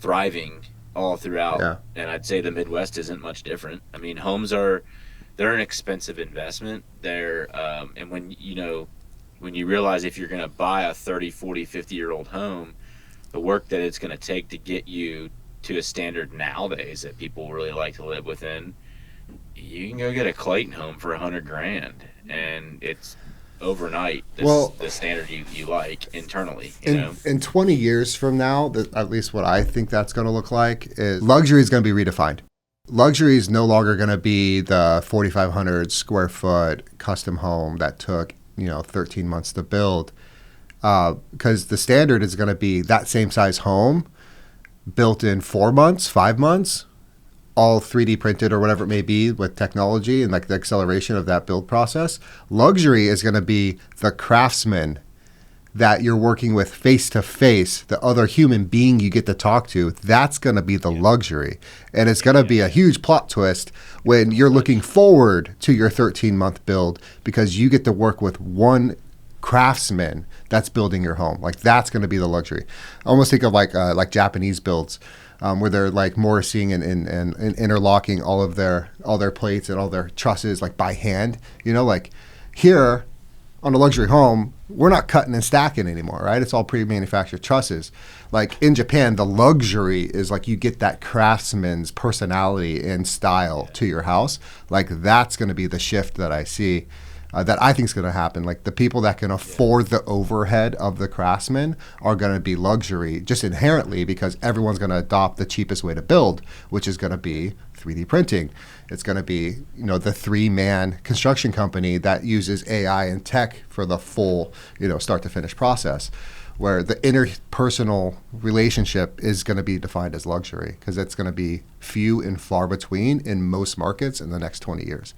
thriving all throughout. Yeah. And I'd say the Midwest isn't much different. I mean, they're an expensive investment. And when you realize if you're going to buy a 30, 40, 50-year-old home, the work that it's going to take to get you to a standard nowadays that people really like to live within, you can go get a Clayton home for $100,000, and it's overnight the standard you like internally. In 20 years from now, at least what I think that's going to look like is luxury is going to be redefined. Luxury is no longer going to be the 4,500 square foot custom home that took 13 months to build, because the standard is going to be that same size home built in 4 months, 5 months, all 3D printed or whatever it may be with technology and like the acceleration of that build process. Luxury is going to be the craftsman that you're working with face to face, the other human being you get to talk to. That's going to be the luxury. And it's going to be a huge plot twist when you're looking forward to your 13-month build, because you get to work with one craftsman that's building your home. Like that's going to be the luxury. I almost think of like Japanese builds, where they're like mortising and interlocking all their plates and all their trusses like by hand. Like here on a luxury home, we're not cutting and stacking anymore, right? It's all pre-manufactured trusses. Like in Japan, the luxury is like you get that craftsman's personality and style to your house. Like that's going to be the shift that I see. That I think is going to happen. Like the people that can afford the overhead of the craftsman are going to be luxury just inherently, because everyone's going to adopt the cheapest way to build, which is going to be 3D printing. It's going to be, the 3-man construction company that uses AI and tech for the full, start to finish process, where the interpersonal relationship is going to be defined as luxury, because it's going to be few and far between in most markets in the next 20 years.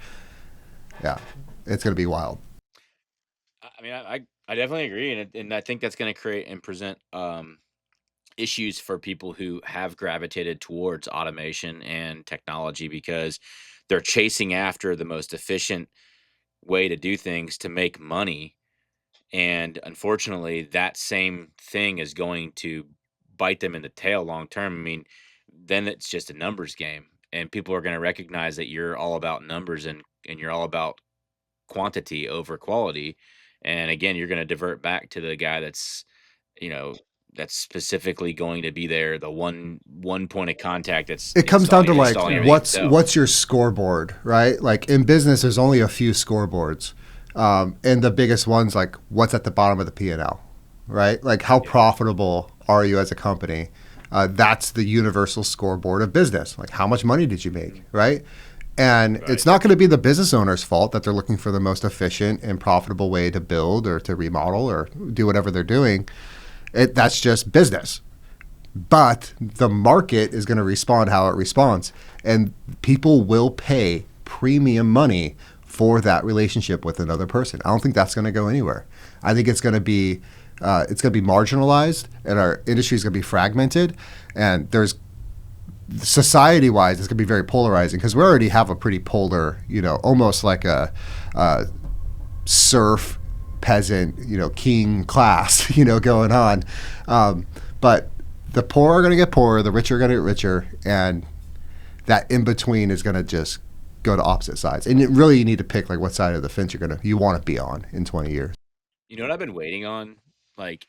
Yeah. It's going to be wild. I mean, I definitely agree, and I think that's going to create and present issues for people who have gravitated towards automation and technology, because they're chasing after the most efficient way to do things to make money, and unfortunately, that same thing is going to bite them in the tail long term. I mean, then it's just a numbers game, and people are going to recognize that you're all about numbers and you're all about quantity over quality. And again, you're going to divert back to the guy that's specifically going to be there, the one point of contact that's it comes down to like what's your scoreboard, right? Like in business there's only a few scoreboards, and the biggest one's like what's at the bottom of the P&L, right? Like how profitable are you as a company? That's the universal scoreboard of business. Like how much money did you make, right? And it's not going to be the business owner's fault that they're looking for the most efficient and profitable way to build or to remodel or do whatever they're doing. That's just business. But the market is going to respond how it responds. And people will pay premium money for that relationship with another person. I don't think that's going to go anywhere. I think it's going to be marginalized, and our industry is going to be fragmented. And there's society-wise, it's going to be very polarizing, because we already have a pretty polar, almost like a serf peasant, king class, going on. But the poor are going to get poorer, the rich are going to get richer, and that in between is going to just go to opposite sides. And you need to pick like what side of the fence you want to be on in 20 years. You know what I've been waiting on? Like,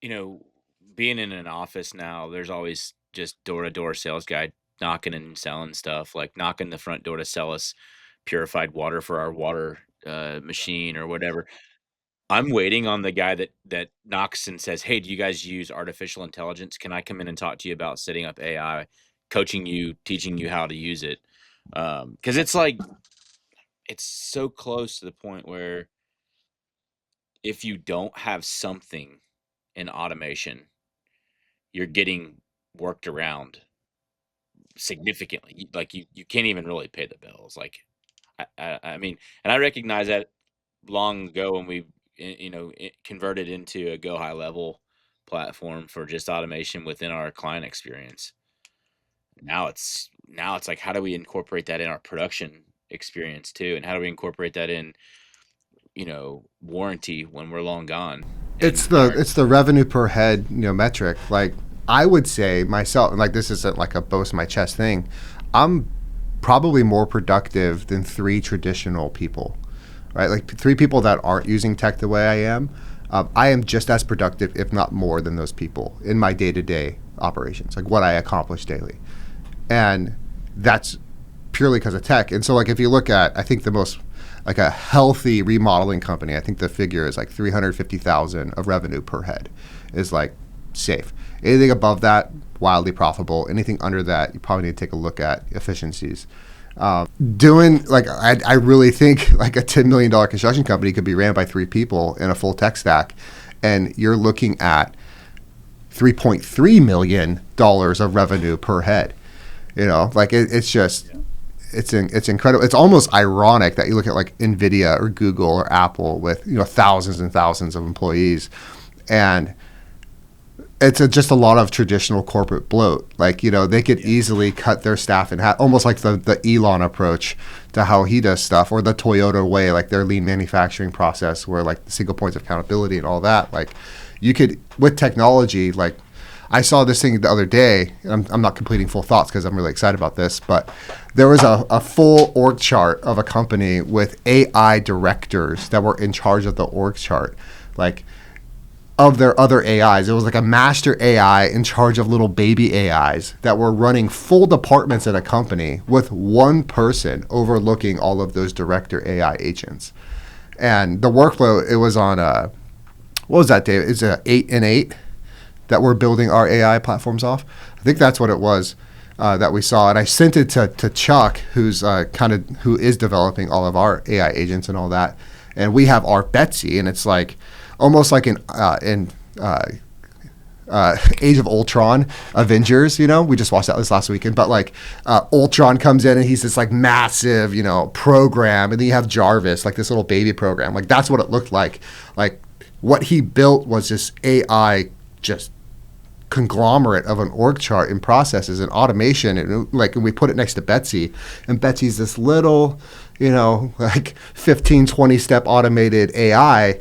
you know, being in an office now, there's always just door to door sales guy knocking and selling stuff, like knocking the front door to sell us purified water for our water machine or whatever. I'm waiting on the guy that knocks and says, "Hey, do you guys use artificial intelligence? Can I come in and talk to you about setting up AI, coaching you, teaching you how to use it?" Because it's like it's so close to the point where if you don't have something in automation, you're getting worked around significantly. You can't even really pay the bills. Like I mean, and I recognize that long ago when we converted into a go high level platform for just automation within our client experience. Now it's like how do we incorporate that in our production experience too, and how do we incorporate that in warranty when we're long gone It's in the our it's the revenue per head, metric. Like I would say myself, and like this isn't like a boast my chest thing. I'm probably more productive than three traditional people, right? Like three people that aren't using tech the way I am. I am just as productive, if not more, than those people in my day-to-day operations, like what I accomplish daily, and that's purely because of tech. And so, like, if you look at, I think the most like a healthy remodeling company, I think the figure is like 350,000 of revenue per head is like safe. Anything above that, wildly profitable. Anything under that, you probably need to take a look at efficiencies. Doing like I really think like a $10 million construction company could be ran by three people in a full tech stack, and you're looking at $3.3 million of revenue per head. Like it's just it's incredible. It's almost ironic that you look at like Nvidia or Google or Apple with thousands and thousands of employees, and it's just a lot of traditional corporate bloat. Like they could easily cut their staff in half, almost like the Elon approach to how he does stuff, or the Toyota way, like their lean manufacturing process, where like the single points of accountability and all that. Like you could with technology, like I saw this thing the other day. I'm not completing full thoughts because I'm really excited about this, but there was a full org chart of a company with AI directors that were in charge of the org chart, like of their other AIs. It was like a master AI in charge of little baby AIs that were running full departments at a company with one person overlooking all of those director AI agents. And the workflow, it was on what was that, David? It's a 8 and 8 that we're building our AI platforms off. I think that's what it was that we saw. And I sent it to Chuck, who's who is developing all of our AI agents and all that. And we have our Betsy, and it's like almost like in Age of Ultron, Avengers. We just watched that this last weekend. But like Ultron comes in and he's this like massive, program, and then you have Jarvis, like this little baby program. Like that's what it looked like. Like what he built was this AI just conglomerate of an org chart and processes and automation, and like we put it next to Betsy, and Betsy's this little, like 15-20 step automated AI,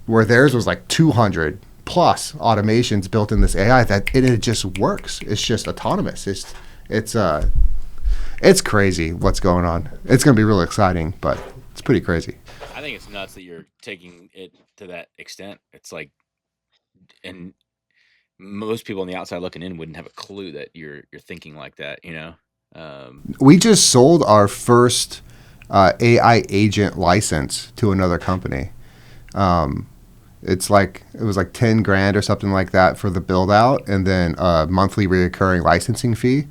where theirs was like 200 plus automations built in this AI that it just works. It's just autonomous. It's crazy what's going on. It's going to be really exciting, but it's pretty crazy. I think it's nuts that you're taking it to that extent. It's like, and most people on the outside looking in wouldn't have a clue that you're thinking like that. We just sold our first AI agent license to another company. It was like $10,000 or something like that for the build out, and then a monthly recurring licensing fee.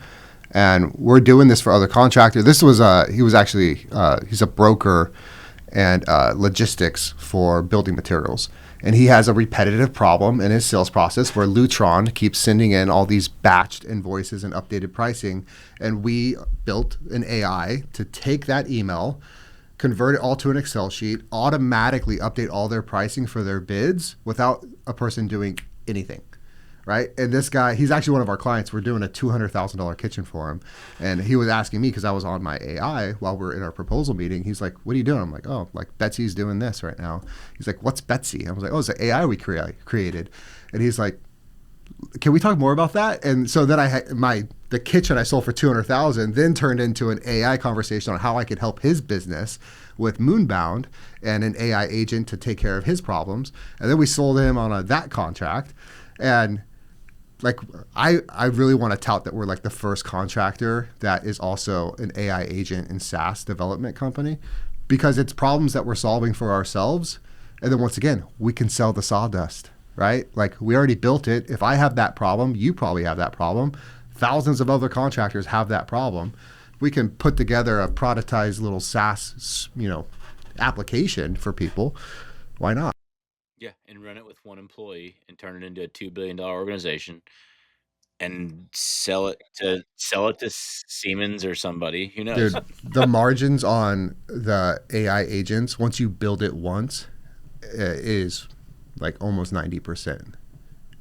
And we're doing this for other contractors. This was he's a broker and logistics for building materials. And he has a repetitive problem in his sales process where Lutron keeps sending in all these batched invoices and updated pricing. And we built an AI to take that email, convert it all to an Excel sheet, automatically update all their pricing for their bids without a person doing anything. Right? And this guy, he's actually one of our clients. We're doing a $200,000 kitchen for him. And he was asking me, because I was on my AI while we were in our proposal meeting. He's like, what are you doing? I'm like, oh, like Betsy's doing this right now. He's like, what's Betsy? I was like, oh, it's an AI we created. And he's like, can we talk more about that? And so then I had the kitchen I sold for $200,000 then turned into an AI conversation on how I could help his business with Moonbound and an AI agent to take care of his problems. And then we sold him on that contract. And like, I really want to tout that we're like the first contractor that is also an AI agent and SaaS development company, because it's problems that we're solving for ourselves. And then once again, we can sell the sawdust, right? Like, we already built it. If I have that problem, you probably have that problem. Thousands of other contractors have that problem. We can put together a productized little SaaS, application for people. Why not? Yeah, and run it with one employee and turn it into a $2 billion organization and sell it to Siemens or somebody. Who knows? Dude, the margins on the AI agents, once you build it once, is like almost 90%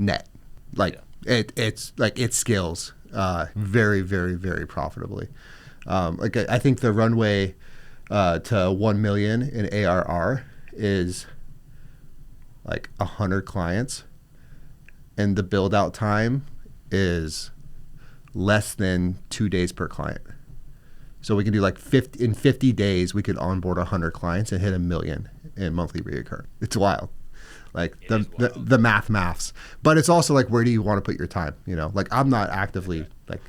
net. Like, it's like, it scales very, very, very profitably. Like, I think the runway to 1 million in ARR is like 100 clients, and the build out time is less than 2 days per client. So we can do like 50 days, we could onboard 100 clients and hit 1 million in monthly reoccurring. It's wild. Like, the maths. But it's also like, where do you want to put your time? Like, I'm not actively like,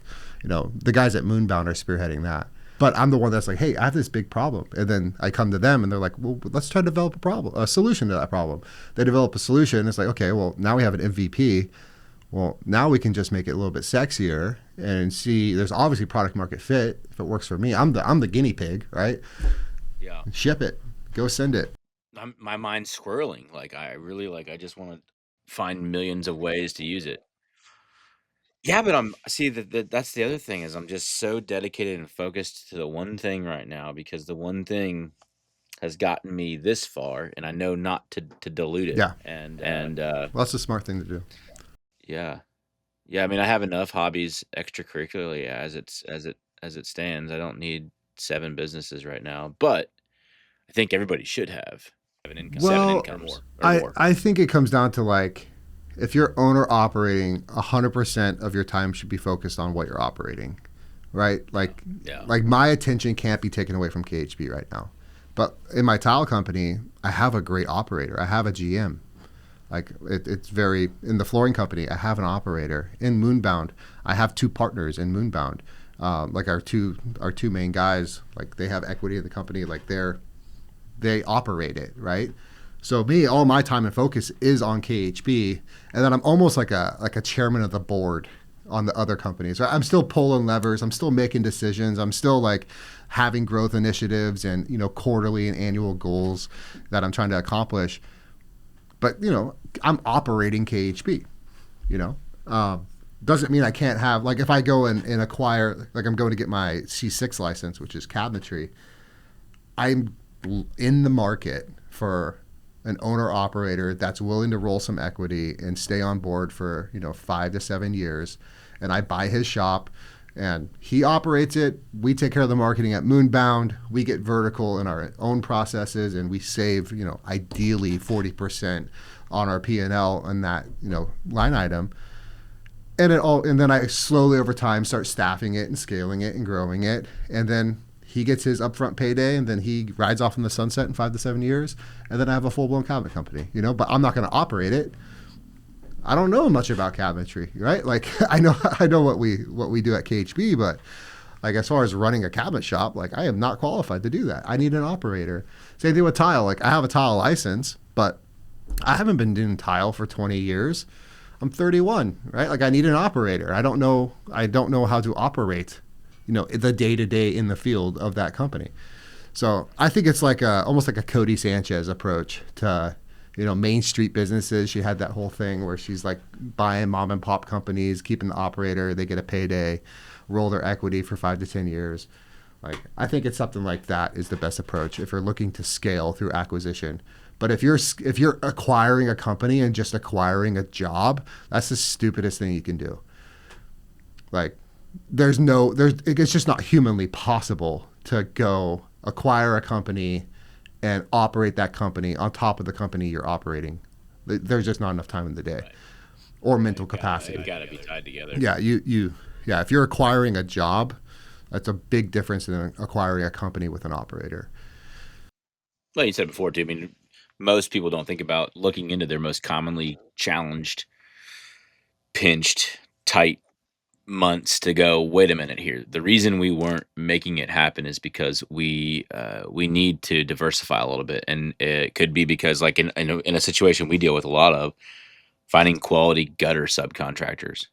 the guys at Moonbound are spearheading that. But I'm the one that's like, hey, I have this big problem. And then I come to them and they're like, well, let's try to develop a solution to that problem. They develop a solution. It's like, okay, well, now we have an MVP. Well, now we can just make it a little bit sexier and see, there's obviously product market fit. If it works for me, I'm the guinea pig, right? Yeah. Ship it. Go send it. My mind's swirling. Like, I just want to find millions of ways to use it. Yeah, but that's the other thing, is I'm just so dedicated and focused to the one thing right now, because the one thing has gotten me this far, and I know not to dilute it. Yeah. And Well, that's a smart thing to do. yeah. I mean, I have enough hobbies extracurricularly as it stands. I don't need 7 businesses right now, but I think everybody should have 7 incomes or more. I think it comes down to, like, if you're owner operating, 100% of your time should be focused on what you're operating, right? Like, like, my attention can't be taken away from KHB right now. But in my tile company, I have a great operator. I have a GM. Like, it's very, in the flooring company, I have an operator. In Moonbound, I have 2 partners in Moonbound. Like, our two main guys, like, they have equity in the company. Like, they operate it, right? So me, all my time and focus is on KHB, and then I'm almost like a chairman of the board on the other companies. Right? I'm still pulling levers. I'm still making decisions. I'm still like having growth initiatives and quarterly and annual goals that I'm trying to accomplish. But I'm operating KHB. Doesn't mean I can't have, like, if I go and acquire, like, I'm going to get my C6 license, which is cabinetry. I'm in the market for an owner operator that's willing to roll some equity and stay on board for 5 to 7 years, and I buy his shop and he operates it. We take care of the marketing at Moonbound. We get vertical in our own processes, and we save ideally 40% on our P&L on that line item. And then I slowly over time start staffing it and scaling it and growing it, and then he gets his upfront payday, and then he rides off in the sunset in 5 to 7 years, and then I have a full-blown cabinet company, but I'm not going to operate it. I don't know much about cabinetry, right? Like, I know what we do at KHB, but like, as far as running a cabinet shop, like, I am not qualified to do that. I need an operator. Same thing with tile. Like, I have a tile license, but I haven't been doing tile for 20 years. I'm 31, right? Like, I need an operator. I don't know how to operate the day-to-day in the field of that company. So I think it's like almost like a Cody Sanchez approach to, Main Street businesses. She had that whole thing where she's like buying mom and pop companies, keeping the operator, they get a payday, roll their equity for 5 to 10 years. Like, I think it's something like that is the best approach if you're looking to scale through acquisition. But if you're acquiring a company and just acquiring a job, that's the stupidest thing you can do. Like, it's just not humanly possible to go acquire a company and operate that company on top of the company you're operating. There's just not enough time in the day, or mental capacity. They've got to be tied together. Yeah, if you're acquiring a job, that's a big difference than acquiring a company with an operator. like you said before too, I mean, most people don't think about looking into their most commonly challenged, pinched, tight months to go, wait a minute here. The reason we weren't making it happen is because we need to diversify a little bit, and it could be because like in a situation we deal with a lot of finding quality gutter subcontractors.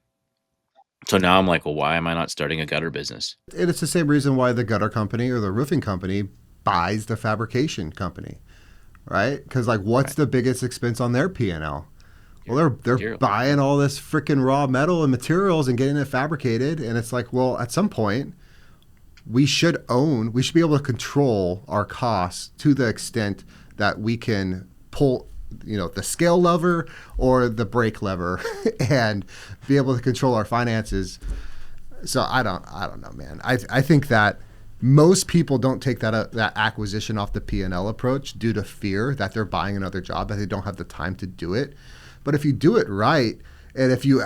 So now I'm like, well, why am I not starting a gutter business? And it's the same reason why the gutter company or the roofing company buys the fabrication company, right? Because like, what's Right. the biggest expense on their P&L? Well, they're Material. buying all this freaking raw metal and materials and getting it fabricated, and it's like, well, at some point, we should be able to control our costs to the extent that we can pull, the scale lever or the brake lever, and be able to control our finances. So I don't know, man. I think that most people don't take that acquisition off the P&L approach due to fear that they're buying another job, that they don't have the time to do it. But if you do it right, and if you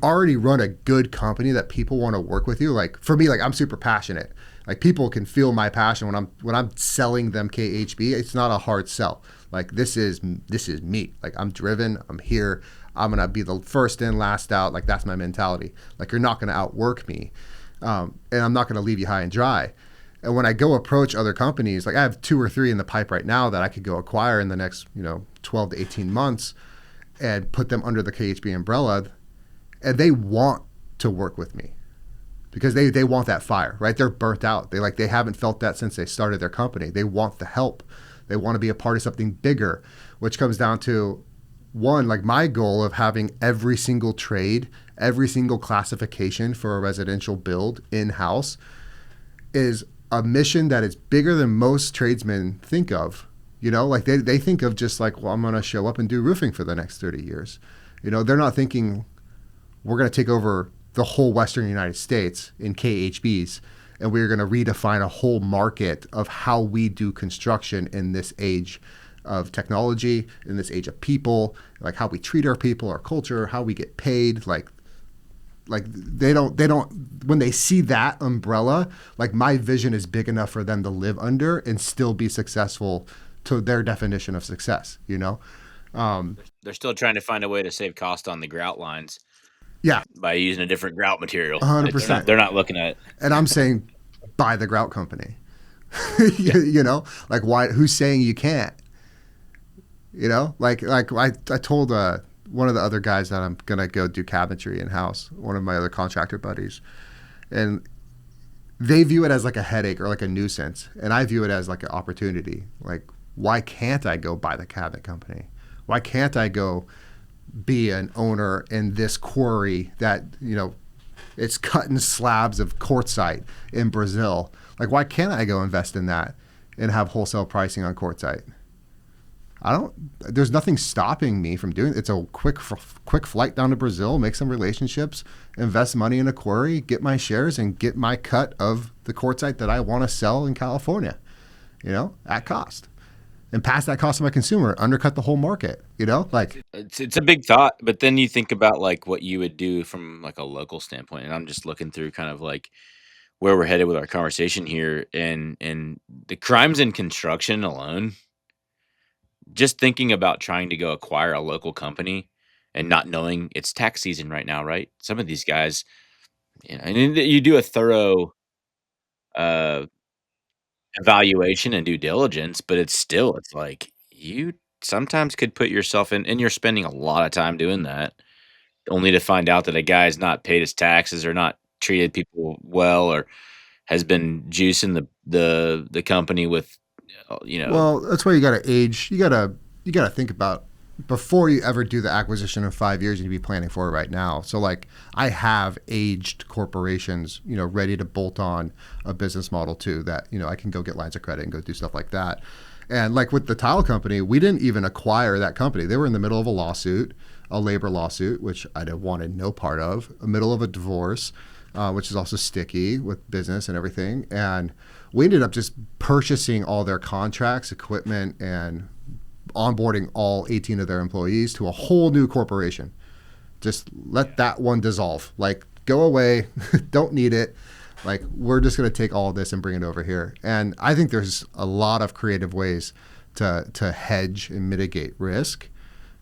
already run a good company that people want to work with you, like for me, like I'm super passionate. Like people can feel my passion when I'm selling them KHB. It's not a hard sell. Like this is me. Like I'm driven. I'm here. I'm gonna be the first in, last out. Like that's my mentality. Like you're not gonna outwork me, and I'm not gonna leave you high and dry. And when I go approach other companies, like I have 2 or 3 in the pipe right now that I could go acquire in the next 12 to 18 months and put them under the KHB umbrella, and they want to work with me because they want that fire, right? They're burnt out. They haven't felt that since they started their company. They want the help. They want to be a part of something bigger, which comes down to one, like my goal of having every single trade, every single classification for a residential build in-house is a mission that is bigger than most tradesmen think of. Like they think of just like, well, I'm going to show up and do roofing for the next 30 years. They're not thinking we're going to take over the whole Western United States in KHBs, and we're going to redefine a whole market of how we do construction in this age of technology, in this age of people, like how we treat our people, our culture, how we get paid. Like they don't when they see that umbrella, like my vision is big enough for them to live under and still be successful to their definition of success. They're still trying to find a way to save cost on the grout lines Yeah, by using a different grout material. They're not 100%. they're not looking at And I'm saying buy the grout company. yeah. Like why? Who's saying you can't? Like I told one of the other guys that I'm gonna go do cabinetry in house. One of my other contractor buddies, and they view it as like a headache or like a nuisance, and I view it as like an opportunity. Like, why can't I go buy the cabinet company? Why can't I go be an owner in this quarry that it's cutting slabs of quartzite in Brazil? Like, why can't I go invest in that and have wholesale pricing on quartzite? There's nothing stopping me from doing it. It's a quick flight down to Brazil, make some relationships, invest money in a quarry, get my shares, and get my cut of the quartzite that I want to sell in California, at cost, and pass that cost to my consumer, undercut the whole market, like. It's a big thought, but then you think about like what you would do from like a local standpoint, and I'm just looking through kind of like where we're headed with our conversation here, and the crimes in construction alone. Just thinking about trying to go acquire a local company and not knowing it's tax season right now, right? Some of these guys, and then you do a thorough uh, evaluation and due diligence, but it's like you sometimes could put yourself in, and you're spending a lot of time doing that, only to find out that a guy's not paid his taxes or not treated people well or has been juicing the company with, you know, Well, that's why you got to age. You got to think about before you ever do the acquisition in 5 years. You need to be planning for it right now. So, like, I have aged corporations, ready to bolt on a business model too. That I can go get lines of credit and go do stuff like that. And like with the tile company, we didn't even acquire that company. They were in the middle of a lawsuit, a labor lawsuit, which I wanted no part of. A middle of a divorce, which is also sticky with business and everything. And we ended up just purchasing all their contracts, equipment, and onboarding all 18 of their employees to a whole new corporation. Just let that one dissolve. Like, go away. Don't need it. Like, we're just going to take all of this and bring it over here. And I think there's a lot of creative ways to hedge and mitigate risk,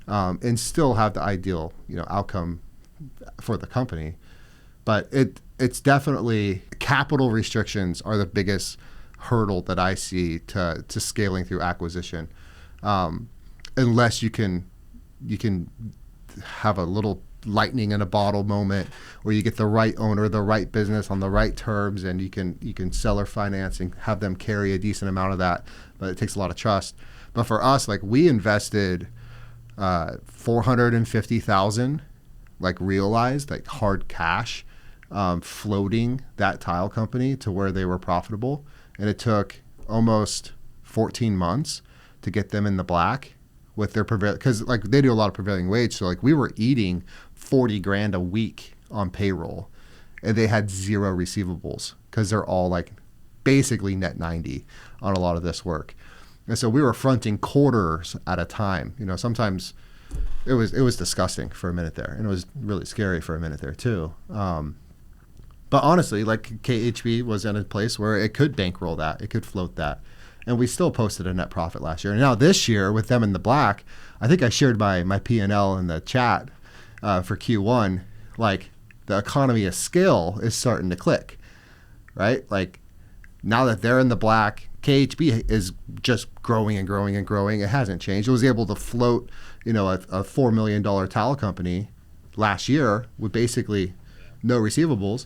and still have the ideal outcome for the company. But it's definitely capital restrictions are the biggest hurdle that I see to scaling through acquisition, unless you can have a little lightning in a bottle moment where you get the right owner, the right business on the right terms, and you can seller finance and have them carry a decent amount of that. But it takes a lot of trust. But for us, like, we invested $450,000, like, realized, like, hard cash, floating that tile company to where they were profitable. And it took almost 14 months to get them in the black with their because like they do a lot of prevailing wage. So like we were eating 40 grand a week on payroll, and they had zero receivables because they're all like basically net 90 on a lot of this work. And so we were fronting quarters at a time. Sometimes it was disgusting for a minute there, and it was really scary for a minute there too. But honestly, like, KHB was in a place where it could bankroll that, it could float that. And we still posted a net profit last year. And now this year, with them in the black, I think I shared my P&L in the chat for Q1. Like, the economy of scale is starting to click, right? Like, now that they're in the black, KHB is just growing and growing and growing. It hasn't changed. It was able to float, a $4 million tile company last year with basically no receivables.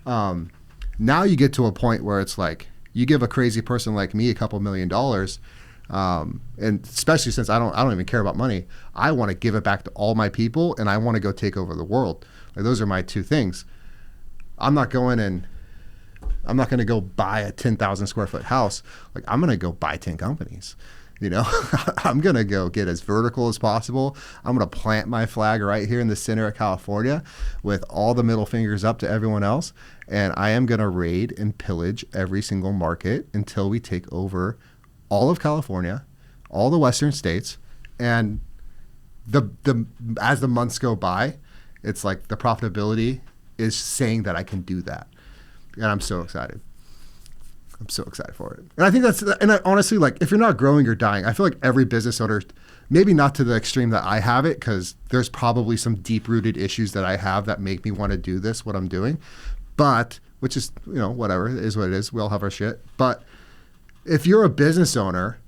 Now you get to a point where it's like, you give a crazy person like me a couple $1 million, and especially since I don't even care about money, I want to give it back to all my people, and I want to go take over the world. Like, those are my two things. I'm not going to go buy a 10,000 square foot house. Like, I'm going to go buy 10 companies. I'm going to go get as vertical as possible. I'm going to plant my flag right here in the center of California with all the middle fingers up to everyone else. And I am going to raid and pillage every single market until we take over all of California, all the Western states. And as the months go by, it's like the profitability is saying that I can do that. And I'm so excited. I'm so excited for it. And I think honestly, like, if you're not growing, you're dying. I feel like every business owner, maybe not to the extreme that I have it, because there's probably some deep-rooted issues that I have that make me want to do this, what I'm doing. But, which is, whatever, it is what it is. We all have our shit. But if you're a business owner,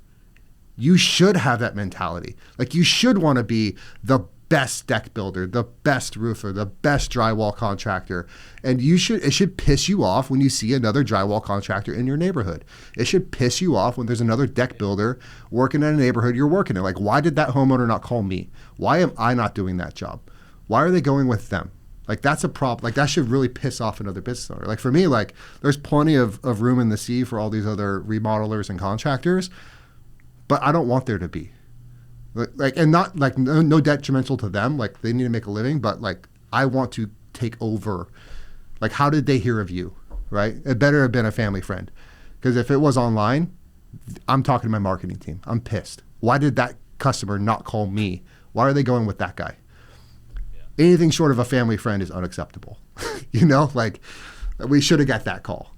you should have that mentality. Like, you should want to be the best deck builder, the best roofer, the best drywall contractor. And it should piss you off when you see another drywall contractor in your neighborhood. It should piss you off when there's another deck builder working in a neighborhood you're working in. Like, why did that homeowner not call me? Why am I not doing that job? Why are they going with them? Like, that's a problem. Like, that should really piss off another business owner. Like, for me, like, there's plenty of room in the sea for all these other remodelers and contractors, but I don't want there to be. Like, and not like no detrimental to them. Like, they need to make a living, but like, I want to take over. Like, how did they hear of you, right? It better have been a family friend, because if it was online, I'm talking to my marketing team. I'm pissed. Why did that customer not call me? Why are they going with that guy? Yeah. Anything short of a family friend is unacceptable. Like, we should have got that call.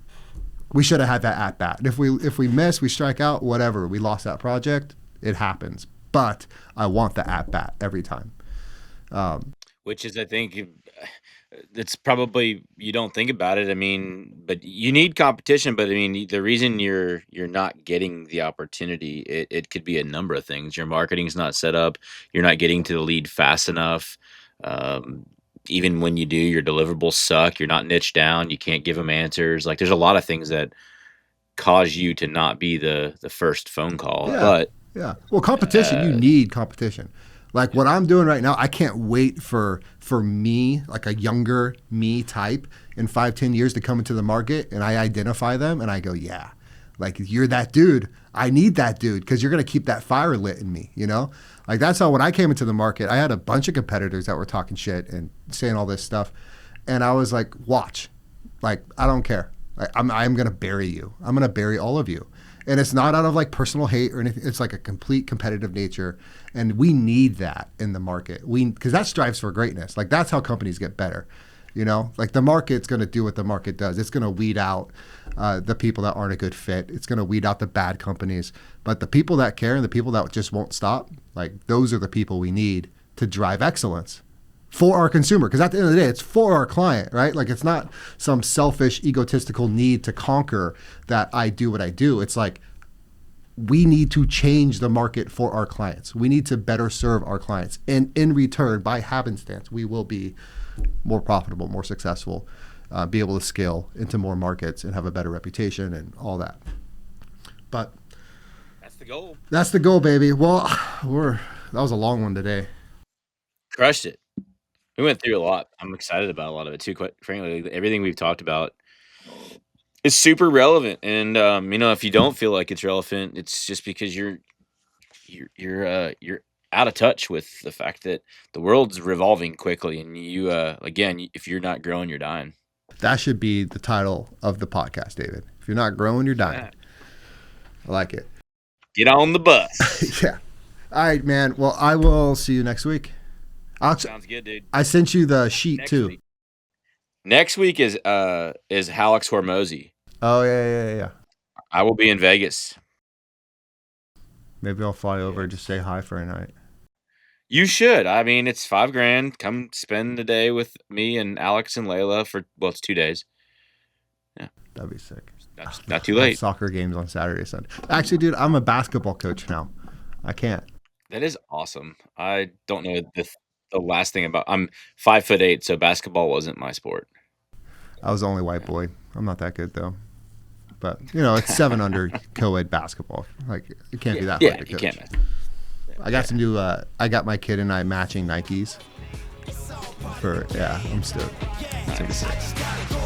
We should have had that at bat. If we miss, we strike out, whatever. We lost that project. It happens. But I want the at bat every time. Which is, I think, it's probably, you don't think about it. I mean, but you need competition. But I mean, the reason you're not getting the opportunity, it could be a number of things. Your marketing's not set up. You're not getting to the lead fast enough. Even when you do, your deliverables suck. You're not niched down. You can't give them answers. Like, there's a lot of things that cause you to not be the first phone call. Yeah. But yeah. Well, competition, you need competition. Like, what I'm doing right now, I can't wait for me, like a younger me type in 5-10 years to come into the market, and I identify them and I go, yeah, like, you're that dude. I need that dude, because you're going to keep that fire lit in me, Like, that's how when I came into the market, I had a bunch of competitors that were talking shit and saying all this stuff. And I was like, watch, like, I don't care. Like, I'm going to bury you. I'm going to bury all of you. And it's not out of like personal hate or anything. It's like a complete competitive nature. And we need that in the market. Because that strives for greatness. Like, that's how companies get better. Like the market's going to do what the market does. It's going to weed out the people that aren't a good fit. It's going to weed out the bad companies. But the people that care and the people that just won't stop, like those are the people we need to drive excellence for our consumer. Because at the end of the day, it's for our client, right? Like it's not some selfish, egotistical need to conquer that I do what I do. It's like we need to change the market for our clients. We need to better serve our clients. And in return, by happenstance, we will be more profitable, more successful, be able to scale into more markets and have a better reputation and all that. But that's the goal. That's the goal, baby. Well, that was a long one today. Crushed it. We went through a lot. I'm excited about a lot of it too. Quite frankly, everything we've talked about is super relevant. And if you don't feel like it's relevant, it's just because you're out of touch with the fact that the world's revolving quickly, and you again, if you're not growing, you're dying. That should be the title of the podcast, David. If you're not growing, you're dying. I like it. Get on the bus. Yeah. All right, man. Well, I will see you next week. Sounds good, dude. I sent you the sheet too. Next week is Alex Hormozy. Oh yeah. I will be in Vegas. Maybe I'll fly over and just say hi for a night. You should. I mean, it's $5,000. Come spend the day with me and Alex and Layla it's 2 days. Yeah, that'd be sick. Not too late. Soccer games on Saturday, Sunday. Actually, dude, I'm a basketball coach now. I can't. That is awesome. I don't know the last thing about. I'm 5'8", so basketball wasn't my sport. I was the only white boy. I'm not that good though. But it's 7 under co-ed basketball. Like it can't be that hard to coach. You can't. I got some new. I got my kid and I matching Nikes. I'm stoked. It's gonna be sick.